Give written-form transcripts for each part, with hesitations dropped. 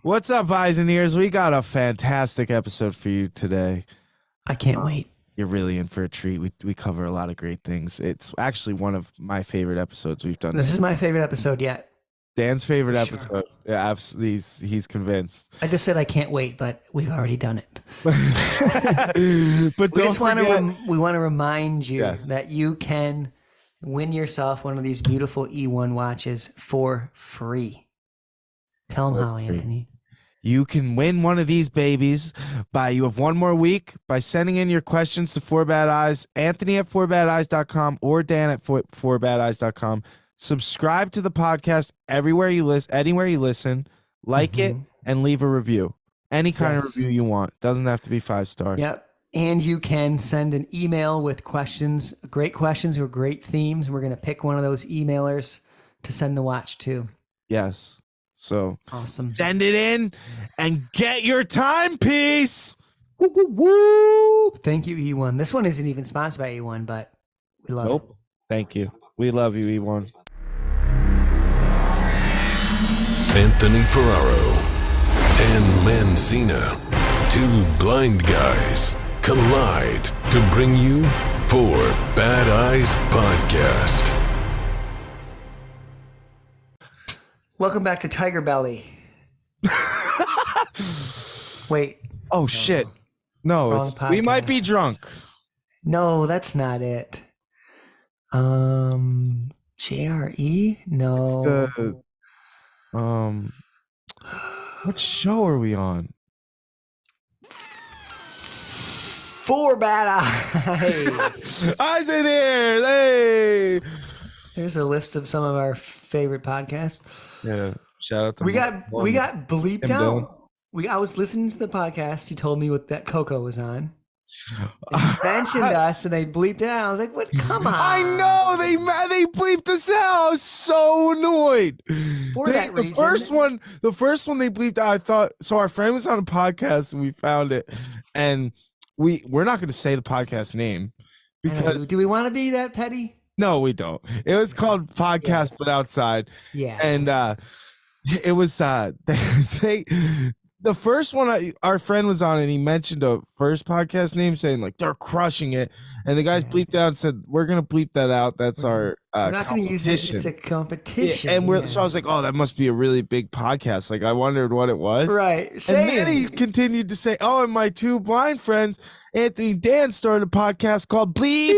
What's up, eyes and ears? We got a fantastic episode for you today. I can't wait. You're really in for a treat. We cover a lot of great things. It's actually one of my favorite episodes we've done. This is my favorite episode yet. Dan's favorite For episode. Yeah, absolutely. He's convinced. I just said I can't wait, but we've already done it. But We don't just want forget, to we want to remind you Yes. that you can win yourself one of these beautiful E1 watches for free. Tell them how, free. Anthony. you can win one of these babies you have one more week by sending in your questions to 4badeyes, Anthony at 4badeyes.com or Dan at 4badeyes.com. Subscribe to the podcast anywhere you listen, like it, and leave a review. Any kind of Yes. review you want. Doesn't have to be 5 stars. Yep. And you can send an email with questions, great questions or great themes. We're going to pick one of those emailers to send the watch to. Yes. So Awesome. send it in and get your timepiece. Woo, woo, woo. Thank you, E1. This one isn't even sponsored by E1, but we love it. Thank you. We love you, E1. Anthony Ferraro and Mancina, two blind guys, collide to bring you Four Bad Eyes Podcast. Welcome back to Tiger Belly. Wait, Oh shit. No, Wrong we might podcast. be drunk. no, that's not it. JRE? No. The what show are we on? Four Bad Eyes. Eyes and ears. Hey. There's a list of some of our favorite podcasts. Yeah. Shout out to We got bleeped Tim Dillon. out. I was listening to the podcast. You told me what that Coco was on. And you mentioned us, and they bleeped it out. I was like, "What? Come on!" I know they bleeped us out. I was so annoyed. For that the reason. first one they bleeped out. I thought so. Our friend was on a podcast and we found it, and we're not going to say the podcast name because Do we want to be that petty? no, we don't. It was called Podcast But Outside, Yeah. and it was they. The first one our friend was on, and he mentioned a first podcast name saying like they're crushing it, and the guys bleeped out and said we're gonna bleep that out. That's our We're not going to use it. It's a competition. Yeah, and yeah. so I was like, oh, that must be a really big podcast. Like I wondered what it was. Right. And then he continued to say, oh, and my two blind friends, Anthony and Dan, started a podcast called Bleep.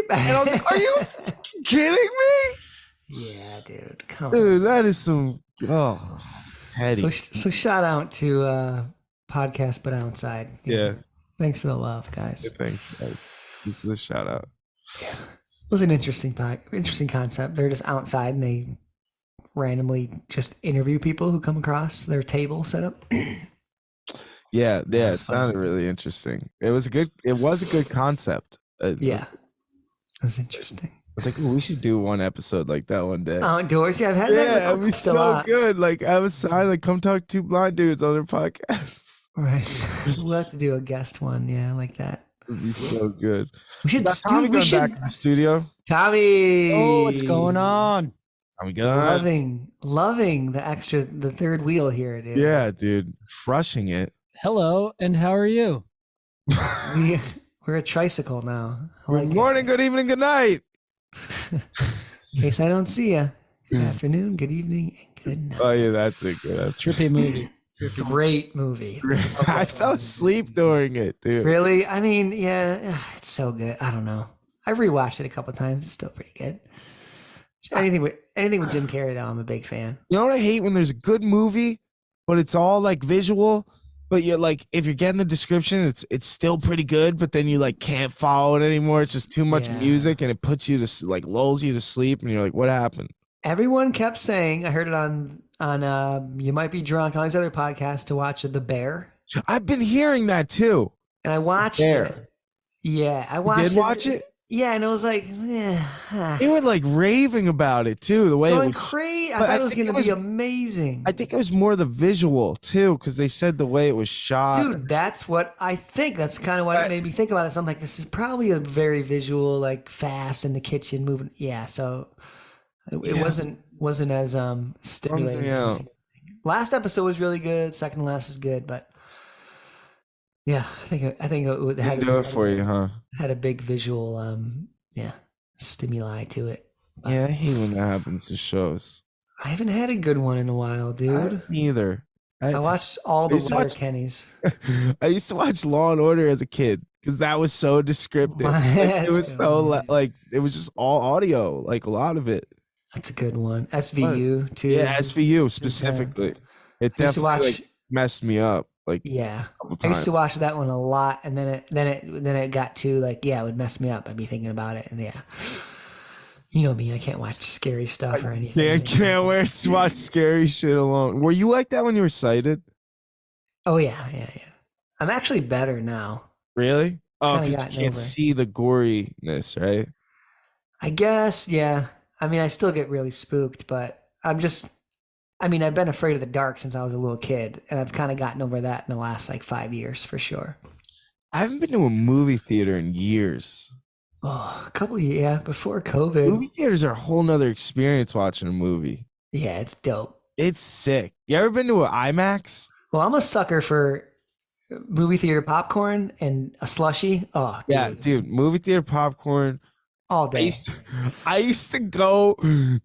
And I was like, are you kidding me? Yeah, dude. Come on. Dude, that is some heady. So shout out to Podcast But Outside. Yeah. Thanks for the love, guys. Thanks, guys. Thanks for the shout out. It was an interesting concept. They're just outside and they randomly just interview people who come across their table setup. Yeah, it That's sounded really interesting. It was a good concept. Yeah. That's interesting. I was like, ooh, we should do one episode like that one day. Outdoors, yeah, I've had that. Yeah, it'd be Still so out. good. Like I was like, come talk to two blind dudes on their podcast. Right. We'll have to do a guest one, yeah, like that. It'd be so good. We should Got Tommy going back in the studio. Tommy. Oh, what's going on? I'm good. Loving the third wheel here, dude. Yeah, dude, crushing it. Hello, and how are you? We're a tricycle now. I Good like it. morning, good evening, good night. In case I don't see you. Good afternoon, good evening, and good night. Oh yeah, that's a good. Trippy movie. Great movie. I fell asleep during it, dude. Really? I mean, yeah, it's so good. I don't know. I rewatched it a couple times. It's still pretty good. Anything with Jim Carrey, though, I'm a big fan. You know what I hate when there's a good movie, but it's all like visual. But you're like, if you're getting the description, it's still pretty good. But then you like can't follow it anymore. It's just too much Yeah. music, and it puts you to like lulls you to sleep, and you're like, what happened? Everyone kept saying, I heard it on You Might Be Drunk, on these other podcasts, to watch The Bear. I've been hearing that too. And I watched Bear. it. Yeah, I You watched did it. watch it? Yeah, and it was like, huh. They were like raving about it too. The way it Going was. crazy. I but thought I it was think going to it be was- amazing. I think it was more the visual too, because they said the way it was shot. Dude, that's what I think. That's kind of what it made me think about it. So I'm like, this is probably a very visual, like fast in the kitchen moving. Yeah, so it Yeah. wasn't as stimulating. Yeah. Last episode was really good. Second to last was good, but yeah, I think it Didn't do it for you, huh? had a big visual stimuli to it. But Yeah, I hate when that happens to shows. I haven't had a good one in a while, dude. Neither. I watched all I the used to watch- Letterkennys. I used to watch Law and Order as a kid because that was so descriptive. Like, it That's was good, so man. like it was just all audio, like a lot of it. That's a good one. SVU too. Yeah, SVU specifically. It I used to definitely watch. like, messed me up like Yeah, a couple I used times. to watch that one a lot, and then it got to like, yeah, it would mess me up. I'd be thinking about it, and yeah, you know me, I can't watch scary stuff or anything. Dan can't watch scary shit alone. Were you like that when you were sighted? Oh yeah. I'm actually better now. Really? Oh, Kinda because you gotten can't over it. see the goriness, right? I guess, yeah. I mean, I still get really spooked, but I've been afraid of the dark since I was a little kid, and I've kind of gotten over that in the last like 5 years for sure. I haven't been to a movie theater in years. Oh, a couple of years, before COVID. Movie theaters are a whole nother experience watching a movie. Yeah, it's dope. It's sick. You ever been to an IMAX? Well, I'm a sucker for movie theater popcorn and a slushie. Oh, dude, Yeah, dude. Movie theater popcorn. all I day. used to go.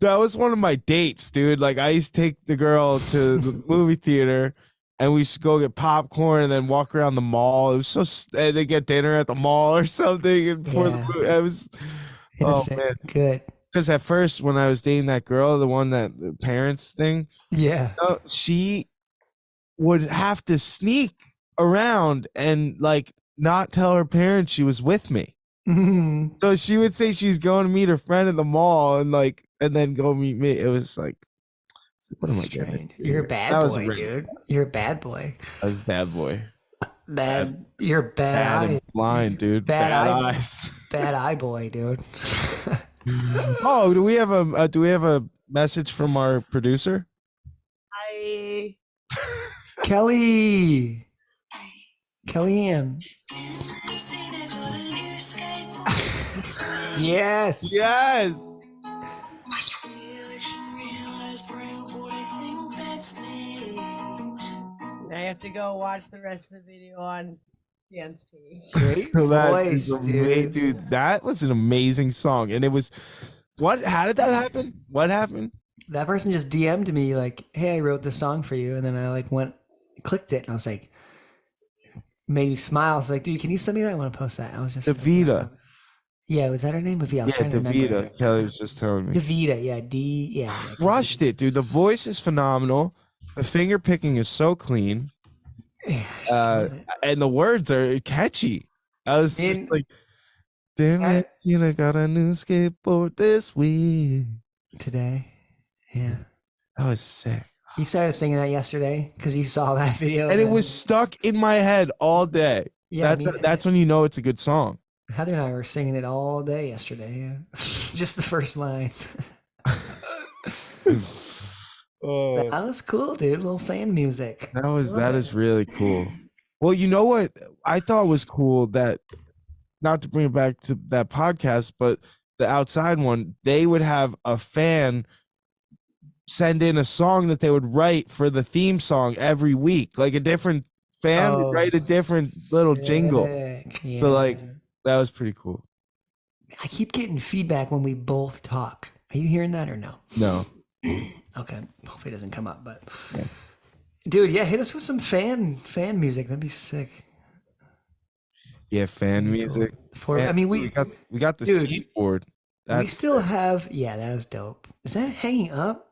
That was one of my dates, dude. Like I used to take the girl to the movie theater, and we used to go get popcorn and then walk around the mall. It was and to get dinner at the mall or something. And before the Yeah. movie, I was Innocent. man. Good. because at first when I was dating that girl, the one that the parents thing, Yeah. she would have to sneak around and like not tell her parents she was with me. Mhm. So she would say she was going to meet her friend at the mall and then go meet me. It was like, what am I getting? Strange. You're a bad That was boy, weird. dude. You're a bad boy. I was a bad boy. Bad. You're a bad Bad eye. and blind, dude. Bad Bad eye. eyes. Bad eye boy, dude. Oh, do we have a message from our producer? Hi. Kellyanne. Yes. Yes. I have to go watch the rest of the video on Dan's page. Great So that voice, is amazing, dude. That was an amazing song, and it was. What? How did that happen? What happened? That person just DM'd me like, "Hey, I wrote this song for you," and then I like clicked it, and I was like, made me smile. I was like, "Dude, can you send me that? I want to post that." I was just Davida. Yeah, was that her name? Davida. I was Yeah, trying to remember. Davida. Kelly was just telling me. Davida, yeah, yeah. Crushed it, dude. The voice is phenomenal. The finger picking is so clean, Yeah, she killed it. and the words are catchy. I was just And- like, "Damn I- it, I got a new skateboard this week." Today, yeah. That was sick, You started singing that yesterday because you saw that video, and it was stuck in my head all day. yeah. That's when you know it's a good song. Heather and I were singing it all day yesterday. Yeah. Just the first line. Oh. That was cool, dude. Little fan music. That is really cool. Well, you know what I thought was cool, that not to bring it back to that podcast, but the outside one, they would have a fan send in a song that they would write for the theme song every week. Like a different fan would Oh, write a different little jingle. Sick, So, like, yeah. that was pretty cool. I keep getting feedback when we both talk. Are you hearing that or no? No. Okay. Hopefully it doesn't come up, but Yeah. dude, yeah, hit us with some fan music. That'd be sick. Yeah, fan music. I mean, we got the dude, skateboard. we That's still have. Yeah, that was dope. Is that hanging up?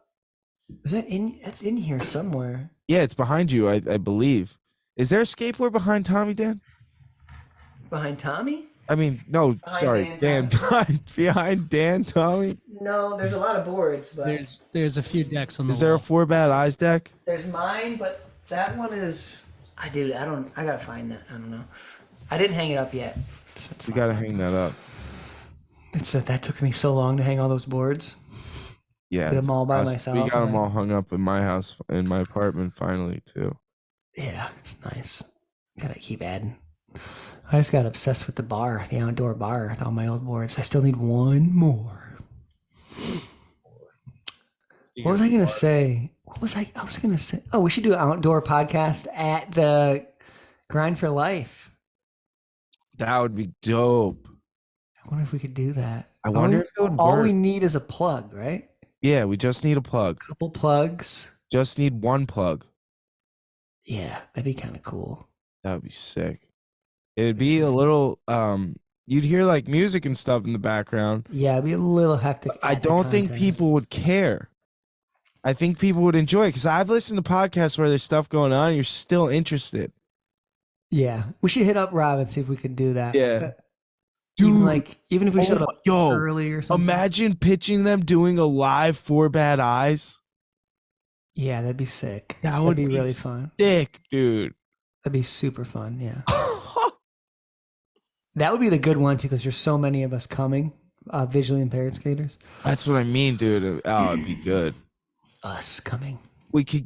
Is that in? That's in here somewhere. yeah, it's behind you, I believe. Is there a skateboard behind Tommy, Dan? Behind Tommy? I mean, no, Behind sorry, Dan, Dan. Behind Dan, Tommy. No, there's a lot of boards, but There's a few decks on the Is there a wall. 4 Bad Eyes deck? there's mine, but that one is. I gotta find that. I don't know. I didn't hang it up yet. You gotta hang that up. That took me so long to hang all those boards. Yeah, Did it's them all by us. myself, We got and them then- all hung up in my house, in my apartment, finally too. Yeah, it's nice. Gotta keep adding. I just got obsessed with the outdoor bar with all my old boards. I still need one more. What was I gonna say? What was I was gonna say? Oh, we should do an outdoor podcast at the Grind for Life. That would be dope. I wonder if we could do that. I wonder if it would all work. we need is a plug, right? Yeah, we just need a plug. Couple plugs. Just need one plug. Yeah, that'd be kind of cool. That would be sick. It'd be a little you'd hear like music and stuff in the background. Yeah, it'd be a little hectic. I don't think people would care. I think people would enjoy it because I've listened to podcasts where there's stuff going on and you're still interested. Yeah, we should hit up Rob and see if we could do that. Yeah. Even if we showed up yo, early or something. Imagine pitching them doing a live Four Bad Eyes. Yeah, that'd be sick. That That'd would be be really fun. Sick, dude. That'd be super fun. Yeah. That would be the good one too, because there's so many of us coming, visually impaired skaters. That's what I mean, dude. Oh, it'd be good. Us coming. We could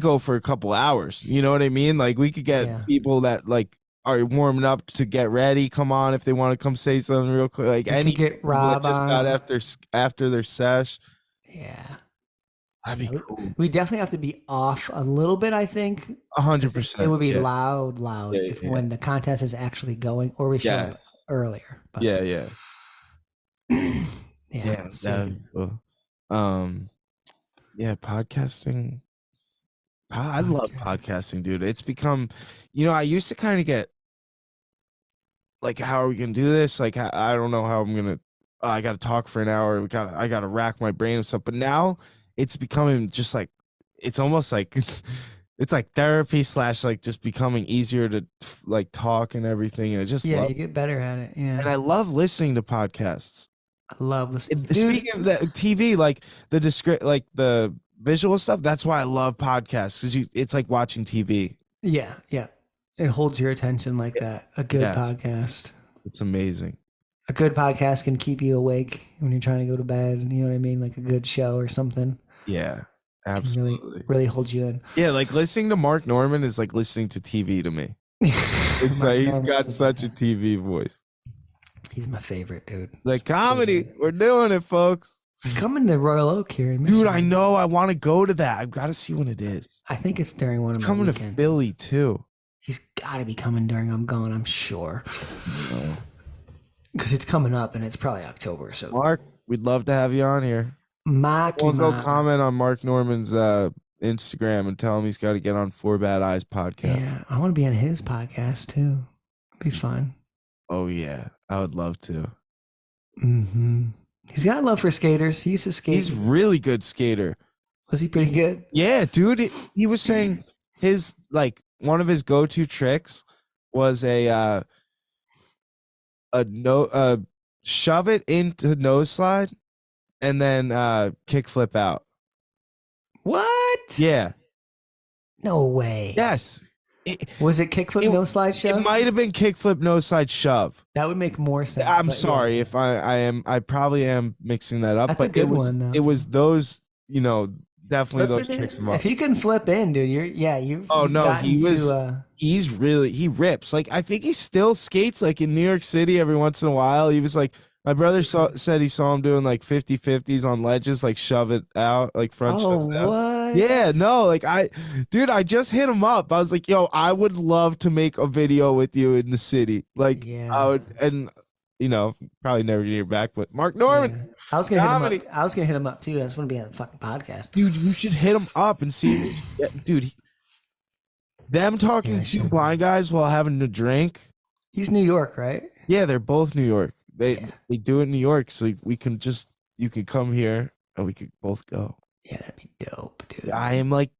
go for a couple hours. You know what I mean? Like we could get people that like are warming up to get ready. Come on, if they want to come say something real quick. Like any get Rob just on. got after their sesh. Yeah. That'd be cool. We definitely have to be off a little bit, I think. 100%. It would be loud when the contest is actually going, or we should up earlier. But Yeah. yeah. That'd be cool. Yeah, podcasting. I love podcasting, dude. It's become, I used to kind of get like, how are we gonna do this? Like, I don't know how I'm gonna. I got to talk for an hour. I got to rack my brain and stuff. But now it's becoming just like, it's almost like it's like therapy / like just becoming easier to like talk and everything. And you get better at it. Yeah, and I love listening to podcasts. I love listening. Speaking of that TV, like the visual stuff, that's why I love podcasts, because it's like watching TV. Yeah, it holds your attention like that. A good podcast. It's amazing. A good podcast can keep you awake when you're trying to go to bed. You know what I mean? Like a good show or something. Yeah, absolutely. Really holds you in. Yeah, like listening to Mark Norman is like listening to TV to me. It's like he's got such a TV voice. He's my favorite, dude. Like comedy, we're doing it, folks. He's coming to Royal Oak here in Michigan. Dude, I know. I want to go to that. I've got to see when it is. I think it's during one of my coming weekends. to Philly too. He's got to be coming during I'm gone, I'm sure. Because it's coming up and it's probably October. So Mark, we'd love to have you on here. We'll go comment on Mark Norman's Instagram and tell him he's got to get on Four Bad Eyes podcast. Yeah, I want to be on his podcast too. It'd be fun. Oh yeah, I would love to. Mm-hmm. He's got love for skaters. He used to skate. He's really good skater. Was he pretty good? Yeah, dude. He was saying his like one of his go-to tricks was a shove it into nose slide and then kick flip out. What? Yeah. No way. Yes. Was it kickflip no slide shove? It might have been kickflip no slide shove. That would make more sense. I'm sorry if I probably am mixing that up. That's but a good one, though. It was those, definitely those tricks. If you can flip in, dude, you've he rips. Like I think he still skates like in New York City every once in a while. He was like, my brother said he saw him doing like 50-50s on ledges, like shove it out, like front shoves out. What? Yeah, no, like I just hit him up. I was like, yo, I would love to make a video with you in the city. Like I would, and probably never gonna hear back, but Mark Norman. Yeah. I was gonna hit him up too. I just want to be on the fucking podcast. Dude, you should hit him up and see. Dude, them talking to blind guys while having a drink. He's New York, right? Yeah, they're both New York. They do it in New York, so you can come here and we could both go. Yeah, that'd be dope, dude. I am like,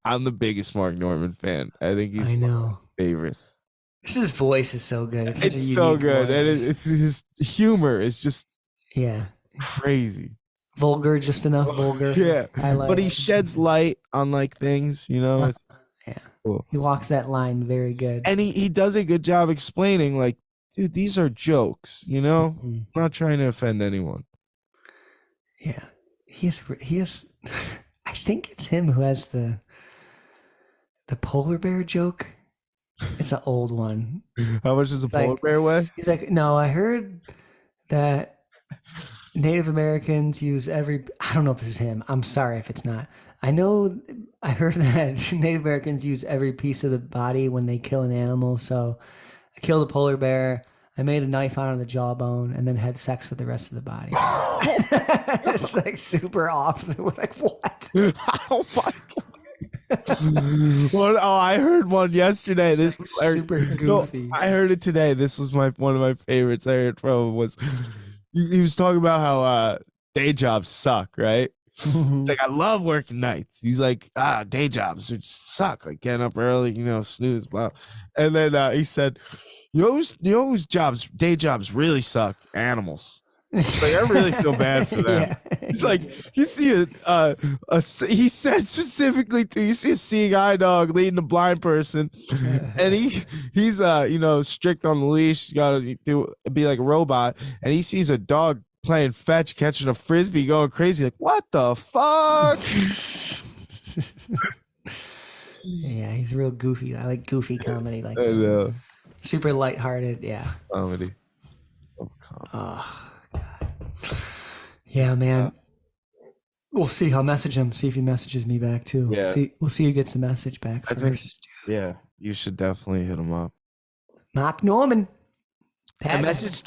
I'm the biggest Mark Norman fan. I think he's one of my favorites. His voice is so good. It's so good, and it's his humor is just crazy. Vulgar, just enough vulgar. Yeah, but he sheds light on like things, It's cool. He walks that line very good, and he does a good job explaining, like, dude, these are jokes, I'm not trying to offend anyone. Yeah, he is. I think it's him who has the polar bear joke. It's an old one. How much does a polar bear weigh? He's like, no, I heard that Native Americans use every. I don't know if this is him. I'm sorry if it's not. I know. I heard that Native Americans use every piece of the body when they kill an animal. So, I killed a polar bear. I made a knife out of the jawbone and then had sex with the rest of the body. It's like super off. We're like, what? Oh my god! I heard one yesterday. This was super goofy. No, I heard it today. This was one of my favorites. I heard from him was he was talking about how day jobs suck, right? Like, I love working nights. He's like, day jobs suck. Like getting up early, snooze, blah. And then he said, you know whose day jobs really suck? Animals. Like, I really feel bad for them. Yeah. It's like, you see he said specifically you see a seeing eye dog leading a blind person, and he's strict on the leash. He's got to be like a robot, and he sees a dog playing fetch, catching a frisbee, going crazy. Like, what the fuck? Yeah, he's real goofy. I like goofy comedy, like I know. super lighthearted. Yeah. Comedy. Oh god. Yeah, man. We'll see. I'll message him. See if he messages me back too. Yeah. We'll see who gets the message back I think- first. Yeah, you should definitely hit him up. Mark Norman. I messaged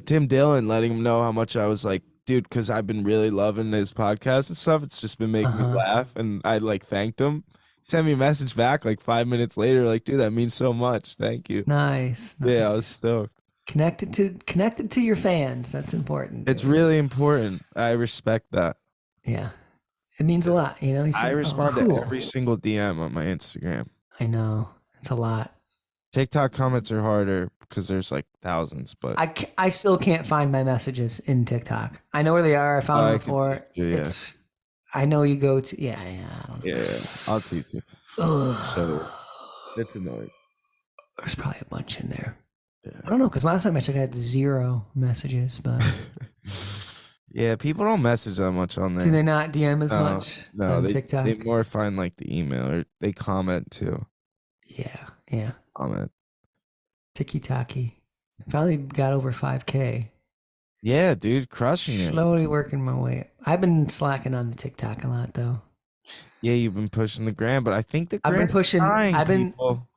Tim Dillon, letting him know how much I was like, dude, because I've been really loving his podcast and stuff. It's just been making me laugh, and I like thanked him. He sent me a message back like 5 minutes later, like, dude, that means so much. Thank you. Nice. Yeah, I was stoked. Connected to your fans. That's important. It's really important. I respect that. Yeah. It means a lot, He said, I respond cool. to every single DM on my Instagram. I know. It's a lot. TikTok comments are harder because there's like thousands, but I still can't find my messages in TikTok. I know where they are. I found them I can before. teach you, yeah. I know you go to. Yeah. I don't know. yeah, I'll teach you. Ugh. So, it's annoying. There's probably a bunch in there. Yeah. I don't know, because last time I checked, I had 0 messages, but Yeah, people don't message that much on there. do they not DM as much No, on they TikTok? they more find like the email, or they comment too. Yeah. Comment. Tiki-taki. Finally got over 5K. Yeah, dude, crushing it. Slowly working my way. I've been slacking on the TikTok a lot, though. Yeah, you've been pushing the gram, but I think the I've been gram's pushing. dying, I've been people.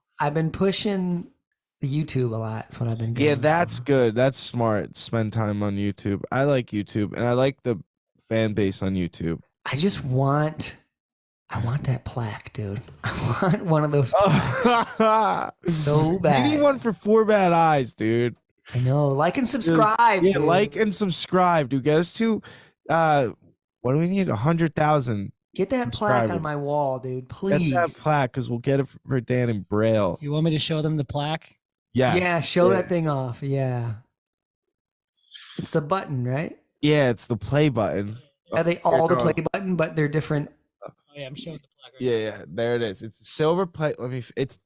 pushing the YouTube a lot. That's what I've been going Yeah, that's good. That's smart. Spend time on YouTube. I like YouTube, and I like the fan base on YouTube. I want that plaque, dude. I want one of those so bad. You need one for 4 Bad Eyes, dude. I know. Like and subscribe. Yeah, dude. like and subscribe, dude. Get us to what do we need? 100,000. Get that plaque subscribers. on my wall, dude. Get Please. that plaque, because we'll get it for Dan and Braille. You want me to show them the plaque? Yes. Yeah, show Yeah. that thing off. Yeah. It's the button, right? Yeah, it's the play button. Are they all the play button, but they're different? Oh yeah, I'm showing the plaque. Right Yeah, there it is. It's a silver plate. It's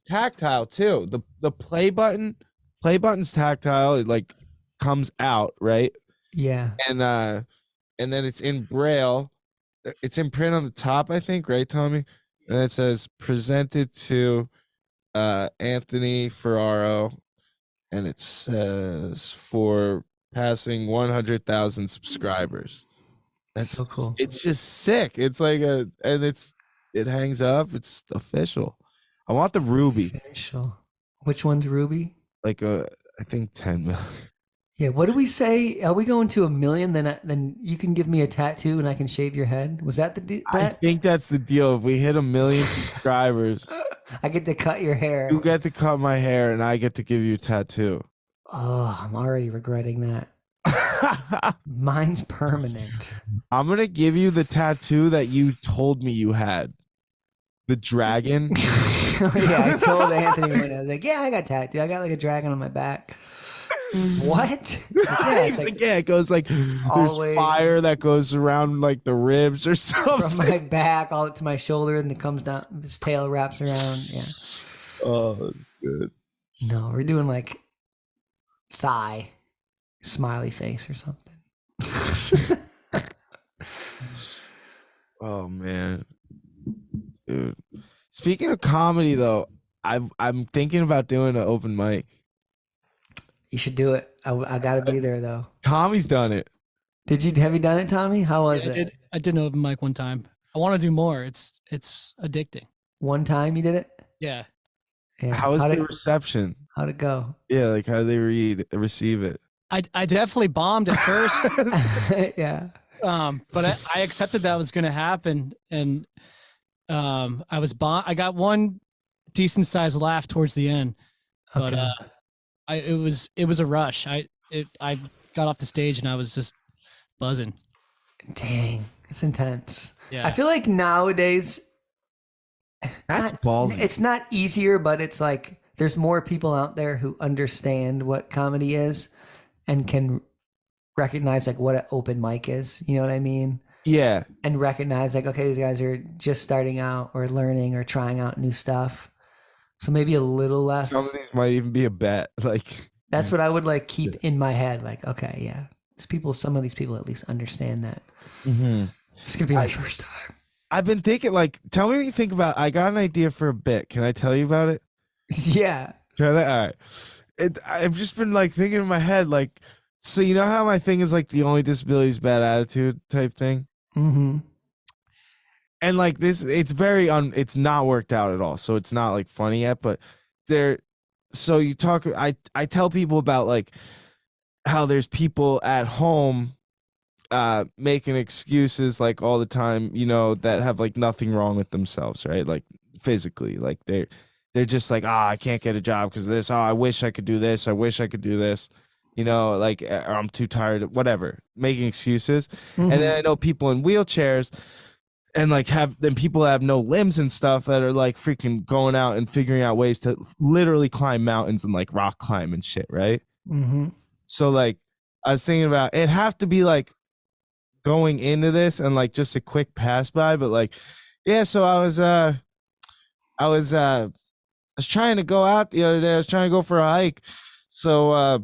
tactile too. The play button's tactile. It like comes out, right? Yeah. And then it's in Braille. It's in print on the top, I think, right, Tommy? And it says presented to Anthony Ferraro, and it says for passing 100,000 subscribers. That's So cool. It's just sick. It's like it hangs up. It's official. I want the ruby, Official. Which one's Ruby? like I think 10 million. Yeah. What did we say? Are we going to 1 million? Then you can give me a tattoo and I can shave your head. Was that the I think that's the deal. If we hit 1 million subscribers, I get to cut your hair. you get to cut my hair, and I get to give you a tattoo. Oh, I'm already regretting that. Mine's permanent. I'm gonna give you the tattoo that you told me you had. The dragon. Yeah, I told Anthony when I was like, "Yeah, I got tattoo. I got like a dragon on my back." What? Yeah, He's it's like like, yeah, it goes like all the there's way- fire that goes around like the ribs or something. from my back all to my shoulder, and it comes down. His tail wraps around. Yeah. Oh, that's good. No, we're doing like thigh, smiley face or something. Oh man, dude. Speaking of comedy, though, I'm thinking about doing an open mic. You should do it. I gotta be there though. Tommy's done it. Have you done it, Tommy? How was it? I did an open mic one time. I want to do more. It's addicting. One time you did it? Yeah. Yeah. How was the reception? How'd it go? Yeah, like how they receive it. I definitely bombed at first. Yeah. But I accepted that was going to happen, and I got one decent sized laugh towards the end, but Okay. it was a rush. I got off the stage and I was just buzzing. Dang, it's intense. Yeah. I feel like nowadays That's ballsy. it's not easier, but it's like there's more people out there who understand what comedy is and can recognize like what an open mic is. You know what I mean? Yeah. And recognize like, okay, these guys are just starting out or learning or trying out new stuff. So maybe a little less. Some of these might even be a bet. Like That's what I would like keep in my head. Like, okay, yeah, some of these people at least understand that. It's gonna be my first time. I've been thinking, like, tell me what you think about. I got an idea for a bit. Can I tell you about it? Yeah. Can I? All right. I've just been like thinking in my head, like, so you know how my thing is like the only disability is bad attitude type thing. Mm-hmm. And like this, it's very it's not worked out at all. So it's not like funny yet, but so you talk, I tell people about like how there's people at home making excuses like all the time, you know, that have like nothing wrong with themselves, right? Like physically, like they're just like, I can't get a job because of this. I wish I could do this. I wish I could do this. You know, like, or I'm too tired, whatever, making excuses. And then I know people in wheelchairs and like people that have no limbs and stuff that are like freaking going out and figuring out ways to literally climb mountains and like rock climb and shit, right? Mm-hmm. So like I was thinking about it'd have to be like going into this and like just a quick pass by, but like, yeah, so I was trying to go out the other day. I was trying to go for a hike. So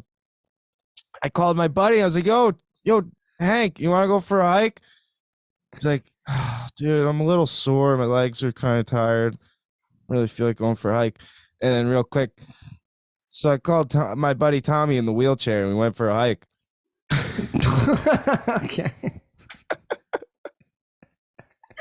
I called my buddy. I was like, yo, Hank, you want to go for a hike? He's like, oh, dude, I'm a little sore. My legs are kind of tired. I really feel like going for a hike. And then real quick, so I called my buddy Tommy in the wheelchair and we went for a hike. Okay.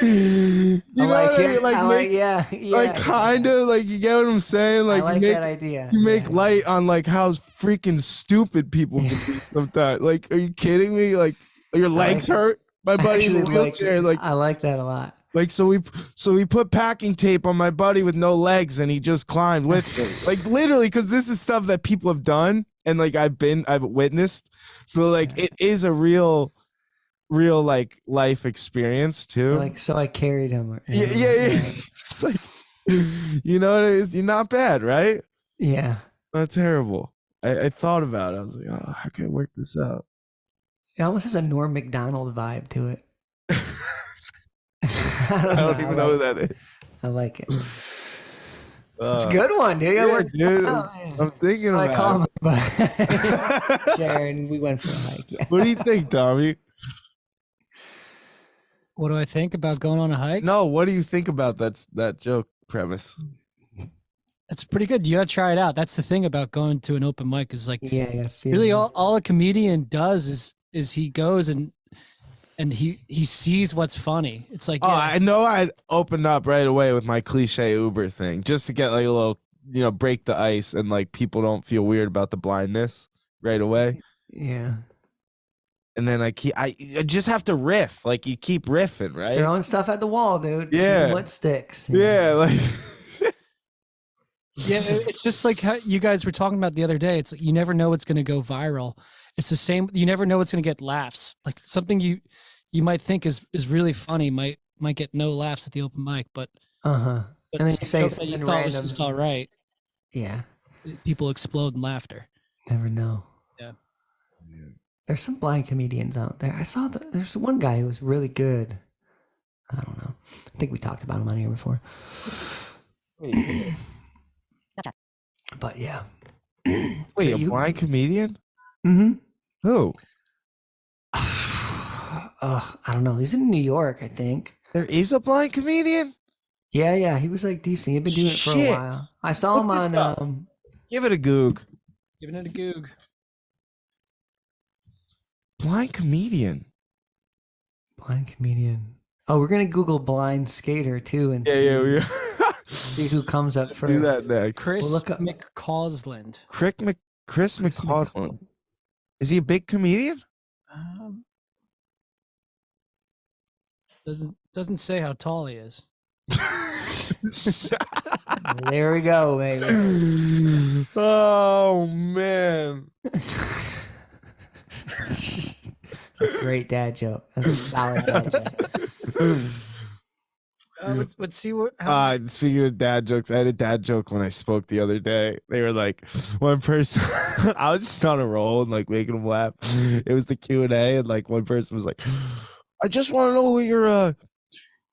You know like what I it. mean? Like, yeah. like kind of like, you get what I'm saying? Like, I like that idea. You make light on like how freaking stupid people can be sometimes. Like, are you kidding me? Like, your legs hurt? My buddy in the wheelchair. Like, I like that a lot. Like, so we put packing tape on my buddy with no legs and he just climbed with me. Like literally, because this is stuff that people have done and like I've witnessed. So like it is a real like life experience too. Like, so I carried him. Yeah. It's like, you know what it is? You're not bad, right? Yeah. Not terrible. I thought about it. I was like, oh, how can I work this out? It almost has a Norm Macdonald vibe to it. I don't even know who that is. I like it. It's a good one, dude. Yeah, dude. I'm thinking about it. I called my Sharon. We went for a hike. Yeah. What do you think, Tommy? What do I think about going on a hike? No, what do you think about that joke premise? It's pretty good. You gotta try it out. That's the thing about going to an open mic is like, really it. all a comedian does is he goes and he sees what's funny. It's like, I know I'd open up right away with my cliche Uber thing just to get like a little, you know, break the ice and like people don't feel weird about the blindness right away. Yeah. And then I just have to riff. Like you keep riffing, right? Throwing stuff at the wall, dude. Yeah. See what sticks. Yeah, like yeah, it's just like how you guys were talking about the other day. It's like you never know what's going to go viral. It's the same. You never know what's going to get laughs. Like something you might think is really funny might get no laughs at the open mic, but and then you say something you thought random. was just all right. Yeah, people explode in laughter. Never know. Yeah. There's some blind comedians out there. I saw there's one guy who was really good. I don't know. I think we talked about him on here before. But yeah. Wait, a blind comedian? Mm-hmm. Who? I don't know. He's in New York, I think. There is a blind comedian? Yeah. He was like decent. He'd been doing it for a while. I saw him on Give it a GooG. Giving it a GooG. Blind comedian. Blind comedian. Oh, we're gonna Google blind skater too and Yeah, see who comes up first. do that next. Chris look up- McCausland. Chris McCausland. Is he a big comedian? Doesn't say how tall he is. There we go, baby. Oh man. Great dad joke. That's a solid dad joke. Let's see what. Speaking of dad jokes, I had a dad joke when I spoke the other day. They were like, one person, I was just on a roll and like making them laugh. It was the Q&A, and like one person was like, I just want to know what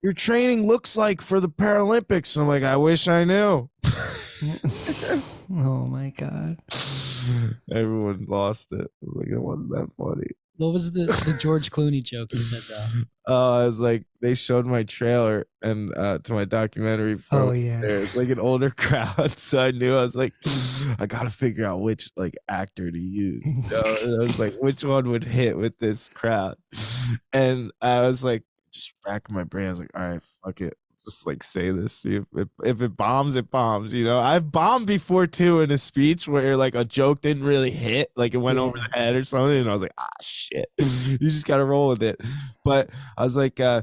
your training looks like for the Paralympics. And I'm like, I wish I knew. Oh my god. Everyone lost it. I was like, it wasn't that funny. What was the George Clooney joke you said though? I was like, they showed my trailer and to my documentary. Oh yeah. It's like an older crowd, so I knew I was like, I gotta figure out which like actor to use. You know? And I was like, which one would hit with this crowd? And I was like, just racking my brain. I was like, all right, fuck it. Just like say this. See if it bombs, it bombs. You know, I've bombed before too in a speech where like a joke didn't really hit, like it went over the head or something, and I was like, shit. You just gotta roll with it. But I was like, I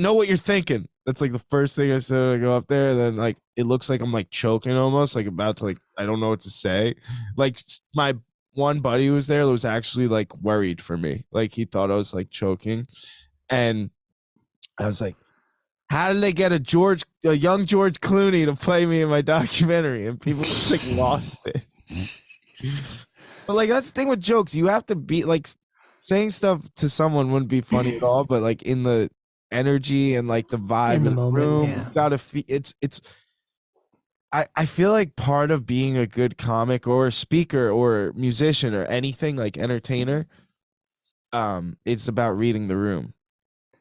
know what you're thinking. That's like the first thing I said when I go up there. And then like it looks like I'm like choking almost, like about to like I don't know what to say. Like my one buddy who was there was actually like worried for me. Like he thought I was like choking, and I was like, how did they get a young George Clooney to play me in my documentary? And people just like lost it. But like that's the thing with jokes. You have to be like saying stuff to someone wouldn't be funny at all, but like in the energy and like the vibe In the of the moment, room, yeah. you gotta feel it's I feel like part of being a good comic or a speaker or musician or anything like entertainer, it's about reading the room.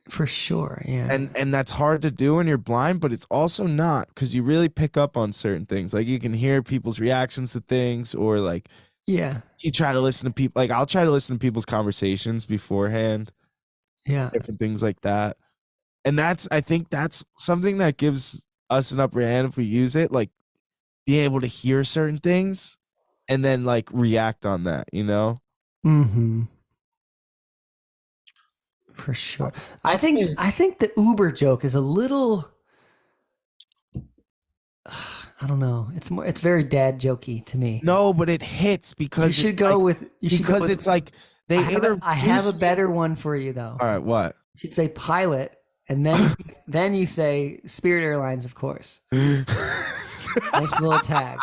For sure, yeah. And that's hard to do when you're blind, but it's also not, because you really pick up on certain things. Like you can hear people's reactions to things, or like yeah. you try to listen to people. Like I'll try to listen to people's conversations beforehand, Yeah. different things like that. And I think that's something that gives us an upper hand if we use it, like being able to hear certain things and then like react on that, you know? Mm-hmm. For sure. I think the Uber joke is a little I don't know. It's very dad jokey to me. No, but it hits because You should go with it's like they I have a introduce- better one for you though. All right, what? You should say pilot and then you say Spirit Airlines, of course. Nice little tag.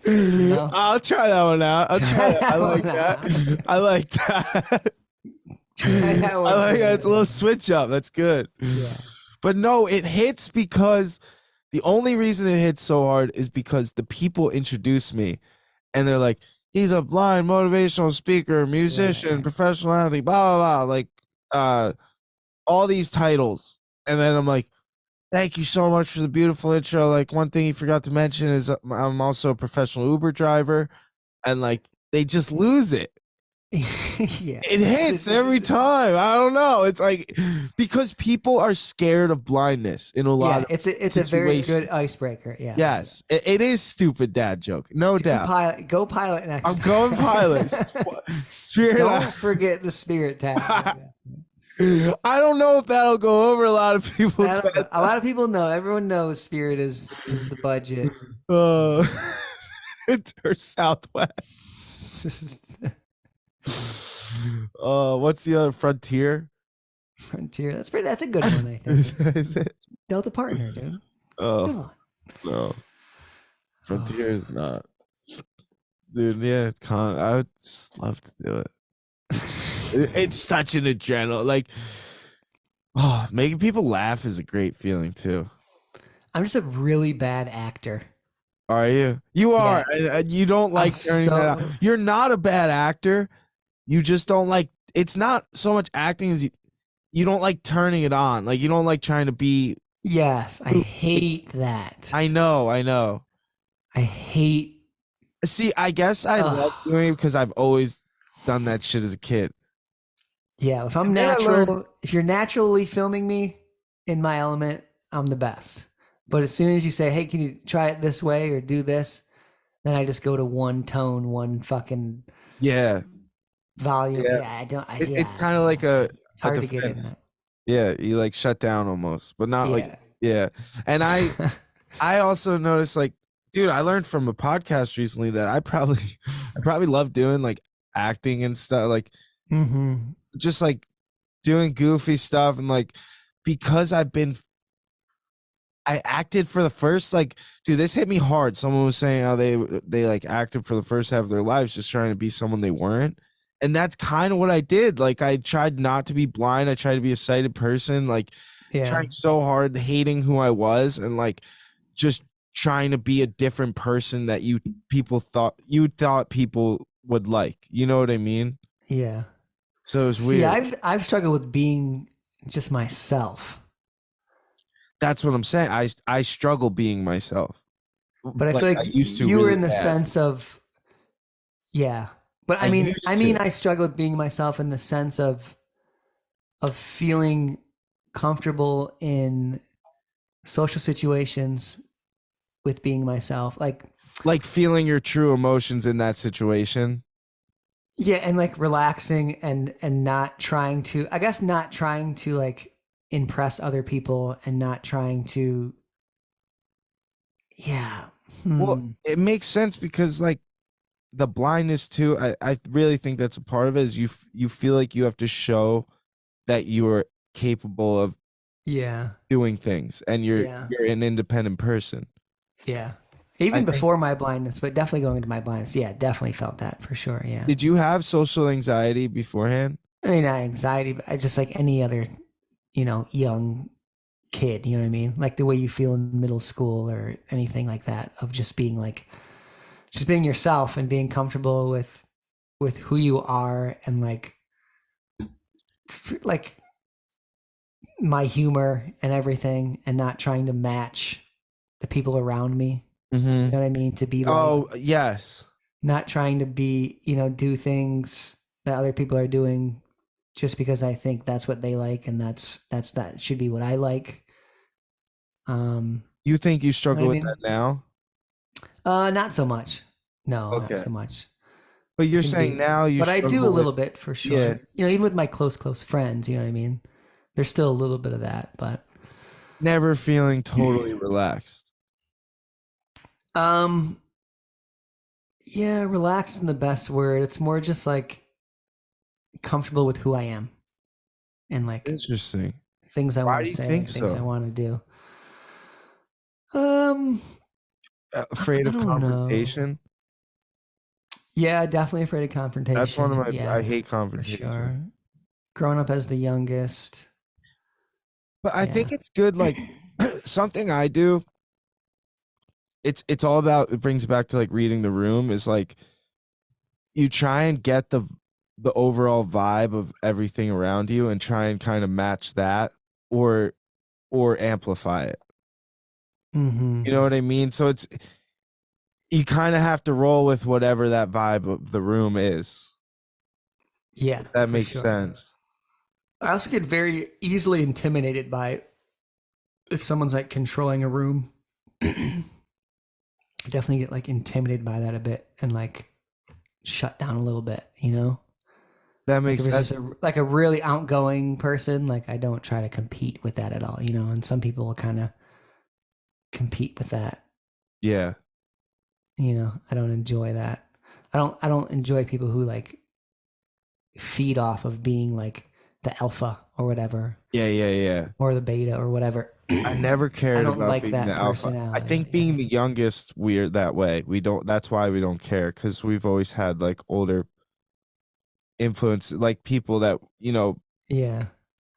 You know? I'll try that one out. I'll try that. I like one that. I like that. Try that one I like for that. you. It's a little switch up. That's good. Yeah. But no, it hits because the only reason it hits so hard is because the people introduce me and they're like, he's a blind motivational speaker, musician, professional athlete, blah, blah, blah. Like, all these titles. And then I'm like, thank you so much for the beautiful intro. Like, one thing you forgot to mention is I'm also a professional Uber driver. And like, they just lose it. Yeah. It hits every time. I don't know. It's like because people are scared of blindness in a lot of it's a very situations. good icebreaker. Yeah. Yes, it is stupid dad joke, no doubt. Go pilot next. I'm going pilot. Spirit. Don't forget the spirit tag. I don't know if that'll go over a lot of people's heads. A lot of people know. Everyone knows Spirit is the budget. Or Southwest. What's the other? Frontier. Frontier. That's a good one. I think. Is it? Delta Partner, dude. Good Oh one. no, Frontier is not. Dude, yeah, I would just love to do it. It's such an adrenaline. Like, making people laugh is a great feeling too. I'm just a really bad actor. Are you? You are. And you don't like turning that out. You're not a bad actor. You just don't like. It's not so much acting as you don't like turning it on. Like you don't like trying to be. Yes, I hate that. I know. I hate. See, I guess I love doing it because I've always done that shit as a kid. Yeah, if I'm And then I learned- natural, if you're naturally filming me in my element, I'm the best. But as soon as you say, "Hey, can you try it this way or do this?" then I just go to one tone, one fucking Yeah. volume. Yeah. Yeah, I don't. It's kind of like it's a hard to get in defense. that. Yeah, you like shut down almost, but not like Yeah. yeah. And I also noticed like, dude, I learned from a podcast recently that I probably love doing like acting and stuff, like Mm-hmm. just like doing goofy stuff and like because I acted for the first like, dude, this hit me hard. Someone was saying how they like acted for the first half of their lives just trying to be someone they weren't. And that's kind of what I did. Like I tried not to be blind. I tried to be a sighted person, like Yeah. trying so hard, hating who I was and like just trying to be a different person that you thought people would like. You know what I mean? Yeah. So it was See, weird. I've struggled with being just myself. That's what I'm saying. I struggle being myself. But I feel like you were really in the bad. sense of, yeah. But I used to. I struggle with being myself in the sense of feeling comfortable in social situations with being myself. Like feeling your true emotions in that situation. Yeah, and like relaxing and not trying to, I guess not trying to like impress other people and not trying to, yeah. Well, it makes sense because like the blindness too, I really think that's a part of it is you feel like you have to show that you are capable of Yeah. doing things and you're Yeah. an independent person. Yeah. Even I think- before my blindness, but definitely going into my blindness. Yeah, definitely felt that for sure. Yeah. Did you have social anxiety beforehand? I mean, not anxiety, but I just like any other, young kid, you know what I mean? Like the way you feel in middle school or anything like that of just being yourself and being comfortable with who you are and like my humor and everything and not trying to match the people around me. You know what I mean? To be like, Oh, yes. not trying to be, do things that other people are doing just because I think that's what they like and that should be what I like. You think you struggle I with mean- that now? Not so much. No, Okay. not so much. But you're Can saying be. now you But I do struggle a with- little bit for sure. Yeah. Even with my close friends, you know what I mean? There's still a little bit of that, but never feeling totally relaxed. yeah, relaxed isn't the best word. It's more just like comfortable with who I am and like Interesting. things I Why want do to you say, think things I so? want to do. Afraid I of don't know. confrontation? Yeah, definitely afraid of confrontation. That's one of my yeah, I hate for confrontation. sure. Growing up as the youngest. But I think Yeah. it's good like something I do it's all about it brings back to like reading the room is like you try and get the overall vibe of everything around you and try and kind of match that or amplify it. Mm-hmm. You know what I mean? So it's you kind of have to roll with whatever that vibe of the room is. Yeah, That for makes sure. sense. I also get very easily intimidated by if someone's like controlling a room. I definitely get like intimidated by that a bit and like shut down a little bit, That Like makes if it's sense. just a really outgoing person, like I don't try to compete with that at all, and some people will kind of compete with that. Yeah. I don't enjoy that. I don't enjoy people who like feed off of being like the alpha or whatever Yeah. or the beta or whatever. I never cared don't about like being that the alpha. I personality, think being the youngest, we're that way. We don't. That's why we don't care because we've always had like older influence, like people that Yeah.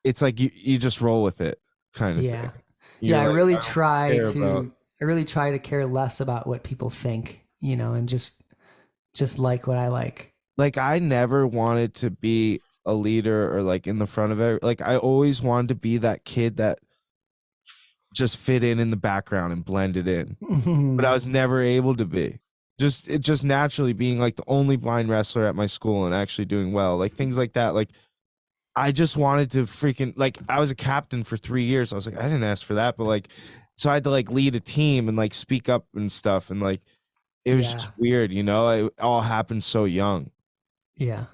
It's like you just roll with it, kind of Yeah. thing. You're Yeah, I like, really don't try care to about- I really try to care less about what people think, and just like what I like. Like I never wanted to be a leader or like in the front of it. Like I always wanted to be that kid that just fit in the background and blended in. But I was never able to be. Just naturally being like the only blind wrestler at my school and actually doing well. Like things like that. Like I just wanted to freaking like I was a captain for 3 years. I was like, I didn't ask for that, but like so I had to like lead a team and like speak up and stuff. And like it was just weird, you know, it all happened so young. Yeah.